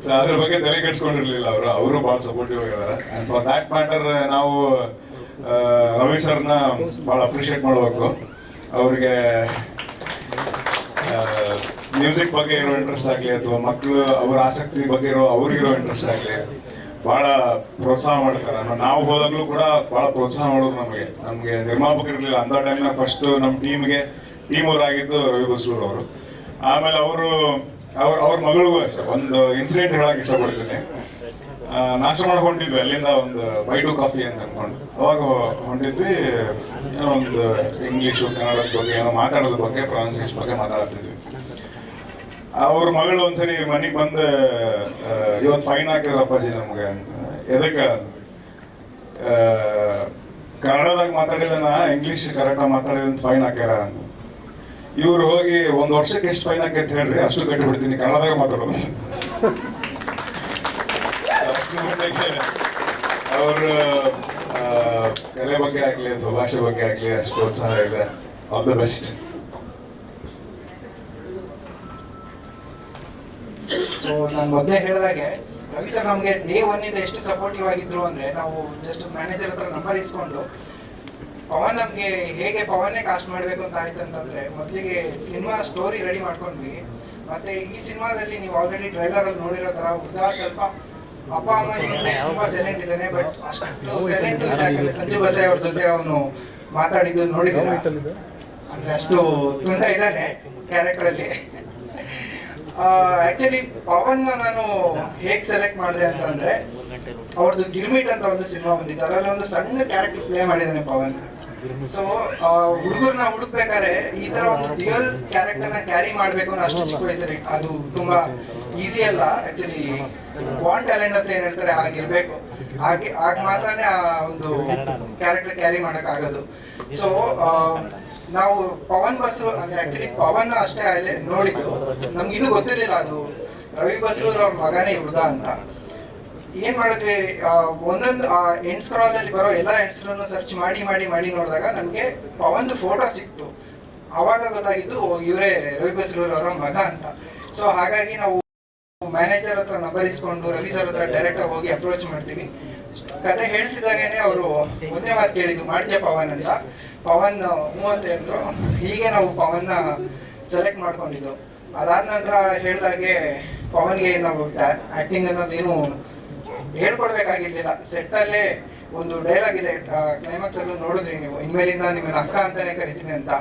ಸೊ ಅದ್ರ ಬಗ್ಗೆ ತಲೆ ಕೆಡ್ಸ್ಕೊಂಡಿರ್ಲಿಲ್ಲ. ಅವರು ಭಾಳ ಸಪೋರ್ಟಿವ್ ಆಗಿದ್ದಾರೆ. ಅಂಡ್ ಫಾರ್ ದ್ಯಾಟ್ ಮ್ಯಾಟರ್ ನಾವು ರವಿ ಸರ್ನ ಭಾಳ ಅಪ್ರಿಷಿಯೇಟ್ ಮಾಡಬೇಕು. ಅವ್ರಿಗೆ ಮ್ಯೂಸಿಕ್ ಬಗ್ಗೆ ಇರೋ ಇಂಟ್ರೆಸ್ಟ್ ಆಗಲಿ ಅಥವಾ ಮಕ್ಕಳು ಅವರ ಆಸಕ್ತಿ ಬಗ್ಗೆ ಅವ್ರಿಗಿರೋ ಇಂಟ್ರೆಸ್ಟ್ ಆಗಲಿ ಭಾಳ ಪ್ರೋತ್ಸಾಹ ಮಾಡ್ತಾರೆ. ನಾವು ಹೋದಾಗಲೂ ಕೂಡ ಭಾಳ ಪ್ರೋತ್ಸಾಹ ಮಾಡೋರು. ನಮಗೆ ನಿರ್ಮಾಪಕರಿರಲಿಲ್ಲ ಅಂಥ ಟೈಮ್ನಾಗ. ಫಸ್ಟ್ ನಮ್ಮ ಟೀಮ್ ಅವರಾಗಿದ್ದು ರವಿ ಬಸ್ರೂರ್ ಅವರು. ಆಮೇಲೆ ಅವ್ರ ಮಗಳಿಗೂ ಅಷ್ಟೇ ಒಂದು ಇನ್ಸಿಡೆಂಟ್ ಹೇಳಕ್ ಇಷ್ಟಪಡ್ತೀನಿ. ನಾಶ ಮಾಡಕ್ ಹೊಂಟಿದ್ವಿ ಅಲ್ಲಿಂದ ಒಂದು ಬೈಟು ಕಾಫಿ ಅಂತ ಅನ್ಕೊಂಡು. ಅವಾಗ ಹೊಂಟಿದ್ವಿ, ಏನೋ ಒಂದು ಇಂಗ್ಲೀಷು ಕನ್ನಡದ ಬಗ್ಗೆ ಏನೋ ಮಾತಾಡೋದ್ರ ಬಗ್ಗೆ, ಪ್ರೊನೌನ್ಸಿಯೇಷನ್ ಬಗ್ಗೆ ಮಾತಾಡ್ತಿದ್ವಿ. ಅವ್ರ ಮಗಳು ಒಂದ್ಸರಿ ಮನೆಗೆ ಬಂದು ಇವತ್ತು ಫೈನ್ ಹಾಕಿದ್ರು ಅಪ್ಪಾಜಿ ನಮ್ಗೆ. ಎದಕ್ಕೆ ಕನ್ನಡದಾಗ ಮಾತಾಡಿದನ ಇಂಗ್ಲೀಷ್ ಕರೆಕ್ಟಾಗಿ ಮಾತಾಡಿದಂತ ಫೈನ್ ಹಾಕ್ಯಾರ ಅಂತ. ಇವ್ರು ಹೋಗಿ ಒಂದು ವರ್ಷಕ್ಕೆ ಎಷ್ಟು ಫೈನ್ ಹಾಕಿ ಅಂತ ಹೇಳ್ರಿ, ಅಷ್ಟು ಕಟ್ಟಿ ಬಿಡ್ತೀನಿ ಕನ್ನಡದಾಗ ಮಾತಾಡೋದು. ಅಷ್ಟು ಅವ್ರ ಕಲೆ ಬಗ್ಗೆ ಆಗ್ಲಿ ಅಥವಾ ಭಾಷೆ ಬಗ್ಗೆ ಆಗ್ಲಿ ಅಷ್ಟು ಪ್ರೋತ್ಸಾಹ ಇದೆ. All the best. ಸೊ ನಾನು ಮೊದಲೇ ಹೇಳಿದಾಗೆ ರವಿ ಸರ್ ನಮಗೆ ಡೇ ಒನ್ ಇಂದ ಎಷ್ಟು ಸಪೋರ್ಟಿವ್ ಆಗಿದ್ರು ಅಂದ್ರೆ, ನಾವು ಜಸ್ಟ್ ಮ್ಯಾನೇಜರ್ ಹತ್ರ ನಂಬರ್ ಇಸ್ಕೊಂಡು ಪವನ್ ನಮ್ಗೆ ಹೇಗೆ ಪವನ್ನೇ ಕಾಸ್ಟ್ ಮಾಡ್ಬೇಕು ಅಂತ ಆಯ್ತು ಅಂತಂದ್ರೆ, ಮೊದಲಿಗೆ ಸಿನಿಮಾ ಸ್ಟೋರಿ ರೆಡಿ ಮಾಡ್ಕೊಂಡ್ವಿ. ಮತ್ತೆ ಈ ಸಿನಿಮಾದಲ್ಲಿ ನೀವು ಆಲ್ರೆಡಿ ಟ್ರೈಲರ್ ಅಲ್ಲಿ ನೋಡಿರೋ ತರ ಹುಡುಗ ಸ್ವಲ್ಪ ಅಪ್ಪ ಅಮ್ಮ ತುಂಬಾ ಸೈಲೆಂಟ್ ಇದ್ದಾನೆ. ಬಟ್ ಅಷ್ಟು ಸೈಲೆಂಟ್ ಇಲ್ಲ, ಯಾಕಂದ್ರೆ ಸಂಜು ಬಸೈ ಅವ್ರ ಜೊತೆ ಅವನು ಮಾತಾಡಿದ್ದು ನೋಡಿದ್ದೀರಾ, ಅಂದ್ರೆ ಅಷ್ಟು ತುಂಡ ಇದ್ದಾನೆ ಕ್ಯಾರೆಕ್ಟರ್ ಅಲ್ಲಿ. ಆಕ್ಚುಲಿ ಪವನ್ ನಾನು ಹೇಗ್ ಸೆಲೆಕ್ಟ್ ಮಾಡಿದೆ ಅಂತಂದ್ರೆ, ಅವ್ರದ್ದು ಗಿರ್ಮಿಟ್ ಅಂತ ಒಂದು ಸಿನಿಮಾ ಬಂದಿತ್ತು, ಅದರಲ್ಲಿ ಒಂದು ಸಣ್ಣ ಕ್ಯಾರೆಕ್ಟರ್ ಪ್ಲೇ ಮಾಡಿದ್ದಾನೆ ಪವನ್. ಸೊ ಹುಡುಗರನ್ನ ಹುಡುಕ್ಬೇಕಾದ್ರೆ ಈ ತರ ಒಂದು ಡ್ಯೂಯಲ್ ಕ್ಯಾರೆಕ್ಟರ್ನ ಕ್ಯಾರಿ ಮಾಡ್ಬೇಕು ಅನ್ನೋ ಅಷ್ಟು ಚಿಕ್ಕ ವಯಸ್ಸಲ್ಲಿ ಅದು ತುಂಬಾ ಈಸಿ ಅಲ್ಲ. ಆಕ್ಚುಲಿ ಬಾನ್ ಟ್ಯಾಲೆಂಟ್ ಅಂತ ಏನ್ ಹೇಳ್ತಾರೆ ಆಗಿರ್ಬೇಕು, ಆಗ ಮಾತ್ರನೇ ಆ ಒಂದು ಕ್ಯಾರೆಕ್ಟರ್ ಕ್ಯಾರಿ ಮಾಡಕ್ ಆಗೋದು. ಸೊ ನಾವು ಪವನ್ ಬಸ್ರೂರ್ ಅಂದ್ರೆ ಆಕ್ಚುಲಿ ಪವನ್ ಅಷ್ಟೇ ಅಲ್ಲಿ ನೋಡಿದ್ದು, ನಮ್ಗೆ ಇನ್ನೂ ಗೊತ್ತಿರ್ಲಿಲ್ಲ ಅದು ರವಿ ಬಸ್ರೂರ್ ಅವ್ರ ಮಗನೇ ಹುಡುಗ ಅಂತ. ಏನ್ ಮಾಡಿದ್ವಿ, ಒಂದೊಂದು ಎಂಡ್ ಸ್ಕ್ರಾಲ್ ಅಲ್ಲಿ ಬರೋ ಎಲ್ಲ ಹೆಸರನ್ನು ಸರ್ಚ್ ಮಾಡಿ ನೋಡಿದಾಗ ನಮ್ಗೆ ಪವನ್ದು ಫೋಟೋ ಸಿಕ್ತು. ಅವಾಗ ಗೊತ್ತಾಗಿದ್ದು ಇವರೇ ರವಿ ಬಸ್ರೂರ್ ಅವರ ಮಗ ಅಂತ. ಸೊ ಹಾಗಾಗಿ ನಾವು ಮ್ಯಾನೇಜರ್ ಹತ್ರ ನಂಬರ್ ಇಸ್ಕೊಂಡು ರವಿ ಸರ್ ಹತ್ರ ಡೈರೆಕ್ಟ್ ಆಗಿ ಹೋಗಿ ಅಪ್ರೋಚ್ ಮಾಡ್ತೀವಿ. ಕತೆ ಹೇಳ್ತಿದ್ದಾಗೇನೆ ಅವರು ಒಂದೇ ಮಾತು ಕೇಳಿದ್ದು, ಮಾಡ್ತೀಯ ಪವನ್ ಅಂತ. ಪವನ್ ಹ್ಞೂ ಅಂತ ಹೇಳಿದ್ರು. ಹೀಗೆ ನಾವು ಪವನ್ನ ಸೆಲೆಕ್ಟ್ ಮಾಡ್ಕೊಂಡಿದ್ದು. ಅದಾದ ನಂತರ ಹೇಳ್ದಾಗೆ ಪವನ್ಗೆ ನಾವು ಆಕ್ಟಿಂಗ್ ಅನ್ನೋದೇನು ಹೇಳ್ಕೊಡ್ಬೇಕಾಗಿರ್ಲಿಲ್ಲ, ಸೆಟ್ಟಲ್ಲೇ ಒಂದು ಡೈಲಾಗ್ ಇದೆ, ಕ್ಲೈಮ್ಯಾಕ್ಸ್ ಅಲ್ಲೂ ನೋಡಿದ್ರಿ ನೀವು, ಇನ್ಮೇಲಿಂದ ನಿಮ್ಮನ್ನ ಅಕ್ಕ ಅಂತಾನೆ ಕರಿತೀನಿ ಅಂತ.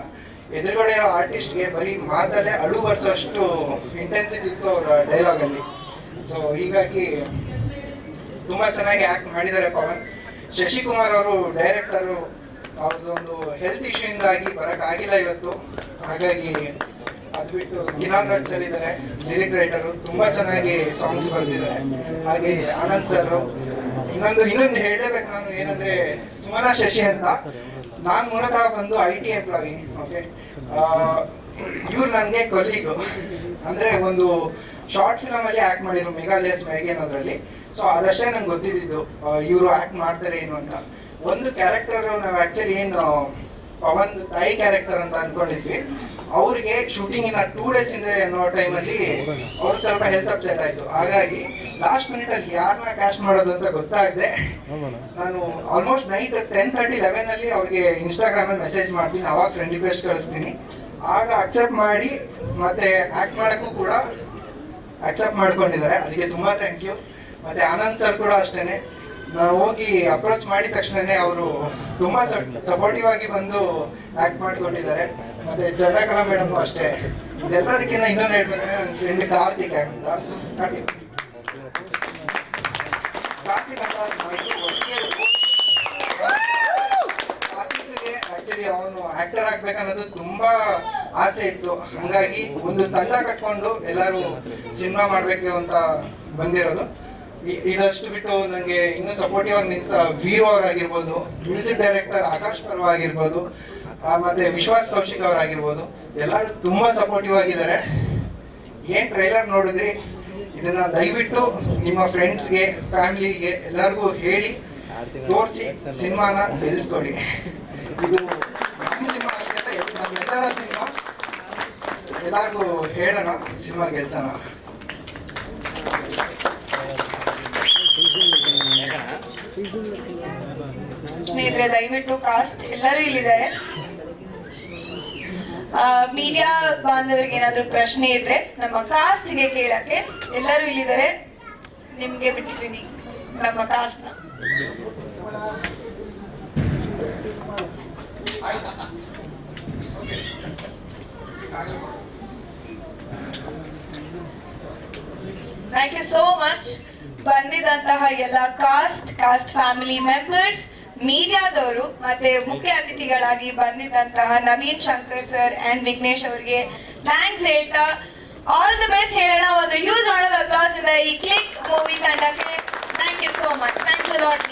ಎದುರುಗಡೆ ಇರೋ ಆರ್ಟಿಸ್ಟ್ಗೆ ಬರೀ ಮಾತಲ್ಲೇ ಅಳು ಬರ್ಸೋಷ್ಟು ಇಂಟೆನ್ಸಿಟಿ ಇತ್ತು ಅವ್ರ ಡೈಲಾಗಲ್ಲಿ. ಸೊ ಹೀಗಾಗಿ ತುಂಬ ಚೆನ್ನಾಗಿ ಆ್ಯಕ್ಟ್ ಮಾಡಿದ್ದಾರೆ ಪವನ್. ಶಶಿಕುಮಾರ್ ಅವರು ಡೈರೆಕ್ಟರು, ಅವ್ರದ್ದೊಂದು ಹೆಲ್ತ್ ಇಶ್ಯೂಯಿಂದಾಗಿ ಬರೋಕ್ಕಾಗಿಲ್ಲ ಇವತ್ತು. ಹಾಗಾಗಿ ಅದು ಬಿಟ್ಟು ಕಿನಾಲ್ ರಾಜ್ ಸರ್ ಇದ್ದಾರೆ, ಲಿರಿಕ್ ರೈಟರು, ತುಂಬ ಚೆನ್ನಾಗಿ ಸಾಂಗ್ಸ್ ಬರ್ತಿದ್ದಾರೆ. ಹಾಗೆ ಆನಂದ್ ಸರ್. ಇನ್ನೊಂದು ಹೇಳಲೇಬೇಕು ನಾನು, ಏನಂದರೆ ಸುಮನಾ ಶಶಿ ಅಂತ. ನಾನು ಮೂಲತಃ ಬಂದು IT ಎಂಪ್ಲಾಯಿ. ಓಕೆ, ಇವ್ರು ನನಗೆ ಕೊಲೀಗು. ಅಂದರೆ ಒಂದು ಶಾರ್ಟ್ ಫಿಲಮಲ್ಲಿ ಆ್ಯಕ್ಟ್ ಮಾಡಿದ್ರು, ಮೆಗಾಲೇಸ್ ಮ್ಯಾಗೇನ್ ಅದರಲ್ಲಿ. ಸೊ ಅದಷ್ಟೇ ನಂಗೆ ಗೊತ್ತಿದ್ದು ಇವರು ಆ್ಯಕ್ಟ್ ಮಾಡ್ತಾರೆ ಏನು ಅಂತ. ಒಂದು ಕ್ಯಾರೆಕ್ಟರು ನಾವು ಆ್ಯಕ್ಚುಲಿ ಏನು ಪವನ್ ತಾಯಿ ಕ್ಯಾರೆಕ್ಟರ್ ಅಂತ ಅಂದ್ಕೊಂಡಿದ್ವಿ, ಅವ್ರಿಗೆ ಶೂಟಿಂಗಿನ 2 days ಹಿಂದೆ ಅನ್ನೋ ಟೈಮಲ್ಲಿ ಅವ್ರಿಗೆ ಸ್ವಲ್ಪ ಹೆಲ್ತ್ ಅಪ್ಸೆಟ್ ಆಯಿತು. ಹಾಗಾಗಿ ಲಾಸ್ಟ್ ಮಿನಿಟಲ್ಲಿ ಯಾರನ್ನ ಕ್ಯಾಸ್ಟ್ ಮಾಡೋದು ಅಂತ ಗೊತ್ತಾಗದೆ ನಾನು ಆಲ್ಮೋಸ್ಟ್ ನೈಟ್ 10:30, 11 ಅವ್ರಿಗೆ ಇನ್ಸ್ಟಾಗ್ರಾಮಲ್ಲಿ ಮೆಸೇಜ್ ಮಾಡ್ತೀನಿ, ಅವಾಗ ಫ್ರೆಂಡ್ ರಿಕ್ವೆಸ್ಟ್ ಕಳಿಸ್ತೀನಿ. ಆಗ ಅಕ್ಸೆಪ್ಟ್ ಮಾಡಿ ಮತ್ತೆ ಆ್ಯಕ್ಟ್ ಮಾಡೋಕ್ಕೂ ಕೂಡ ಅಕ್ಸೆಪ್ಟ್ ಮಾಡ್ಕೊಂಡಿದ್ದಾರೆ, ಅದಕ್ಕೆ ತುಂಬ ಥ್ಯಾಂಕ್ ಯು. ಮತ್ತು ಆನಂದ್ ಸರ್ ಕೂಡ ಅಷ್ಟೇ, ನಾವು ಹೋಗಿ ಅಪ್ರೋಚ್ ಮಾಡಿದ ತಕ್ಷಣನೇ ಅವರು ತುಂಬ ಸಪೋರ್ಟಿವ್ ಆಗಿ ಬಂದು ಆ್ಯಕ್ಟ್ ಮಾಡಿಕೊಟ್ಟಿದ್ದಾರೆ. ಮತ್ತು ಚಂದ್ರಕಲಾ ಮೇಡಮ್ ಅಷ್ಟೇ. ಇದೆಲ್ಲದಕ್ಕಿಂತ ಇನ್ನೊಂದು ಹೇಳ್ಬೇಕಂದ್ರೆ ನನ್ನ ಫ್ರೆಂಡ್ ಕಾರ್ತಿಕ್ ಅಂತ ಕಾರ್ತಿಕ್ಗೆ ಆ್ಯಕ್ಚುಲಿ ಅವನು ಆ್ಯಕ್ಟರ್ ಆಗ್ಬೇಕನ್ನೋದು ತುಂಬ ಆಸೆ ಇತ್ತು. ಹಾಗಾಗಿ ಒಂದು ತಂಡ ಕಟ್ಕೊಂಡು ಎಲ್ಲರೂ ಸಿನಿಮಾ ಮಾಡಬೇಕು ಅಂತ ಬಂದಿರೋದು. ಇದಷ್ಟು ಬಿಟ್ಟು ನನಗೆ ಇನ್ನೂ ಸಪೋರ್ಟಿವ್ ಆಗಿ ನಿಂತ ವೀರು ಅವರಾಗಿರ್ಬೋದು, ಮ್ಯೂಸಿಕ್ ಡೈರೆಕ್ಟರ್ ಆಕಾಶ್ ಪರ್ವ ಆಗಿರ್ಬೋದು, ಮತ್ತೆ ವಿಶ್ವಾಸ್ ಕೌಶಿಕ್ ಅವರಾಗಿರ್ಬೋದು, ಎಲ್ಲರೂ ತುಂಬ ಸಪೋರ್ಟಿವ್ ಆಗಿದ್ದಾರೆ. ಏನು ಟ್ರೈಲರ್ ನೋಡಿದ್ರಿ, ಇದನ್ನ ದಯವಿಟ್ಟು ನಿಮ್ಮ ಫ್ರೆಂಡ್ಸ್ಗೆ, ಫ್ಯಾಮಿಲಿಗೆ ಎಲ್ಲರಿಗೂ ಹೇಳಿ ತೋರಿಸಿ ಸಿನಿಮಾನ ಗೆಲ್ಲಿಸ್ಕೊಡಿ. ಇದು ನಮ್ಮ ಸಿನಿಮಾ ಅಷ್ಟೇ, ನಮ್ಮೆಲ್ಲರ ಸಿನಿಮಾ. ಎಲ್ಲರಿಗೂ ಹೇಳೋಣ, ಸಿನಿಮಾ ಗೆಲ್ಸೋಣ. ಸ್ನೇಹಿತರೆ, ದಯವಿಟ್ಟು ಕಾಸ್ಟ್ ಎಲ್ಲರೂ ಇಲ್ಲಿದ್ದಾರೆ. ಮೀಡಿಯಾ ಬಾಂಧವರಿಗೆ ಏನಾದ್ರು ಪ್ರಶ್ನೆ ಇದ್ರೆ ನಮ್ಮ ಕಾಸ್ಟ್ಗೆ ಕೇಳಕ್ಕೆ ಎಲ್ಲರೂ ಇಲ್ಲಿದ್ದಾರೆ. ನಿಮ್ಗೆ ಬಿಟ್ಟಿದ್ದೀನಿ ನಮ್ಮ ಕಾಸ್ಟ್ನ. Thank you so much. ಬಂದಿದ್ದಂತಹ ಎಲ್ಲ ಕಾಸ್ಟ್ ಫ್ಯಾಮಿಲಿ ಮೆಂಬರ್ಸ್, ಮೀಡಿಯಾದವರು, ಮತ್ತೆ ಮುಖ್ಯ ಅತಿಥಿಗಳಾಗಿ ಬಂದಿದ್ದಂತಹ ನವೀನ್ ಶಂಕರ್ ಸರ್ ಅಂಡ್ ವಿಘ್ನೇಶ್ ಅವರಿಗೆ ಥ್ಯಾಂಕ್ಸ್ ಹೇಳ್ತಾ ಆಲ್ ದಿ ಬೆಸ್ಟ್ ಹೇಳೋಣ. ಒಂದು ಹ್ಯೂಜ್ ರೌಂಡ್ ಆಫ್ ಅಪ್ಲಾಸ್ ಇಂದ ಈ ಕ್ಲಿಕ್ ಮೂವಿ ತಂಡಕ್ಕೆ. Thank you so much. Thanks a lot.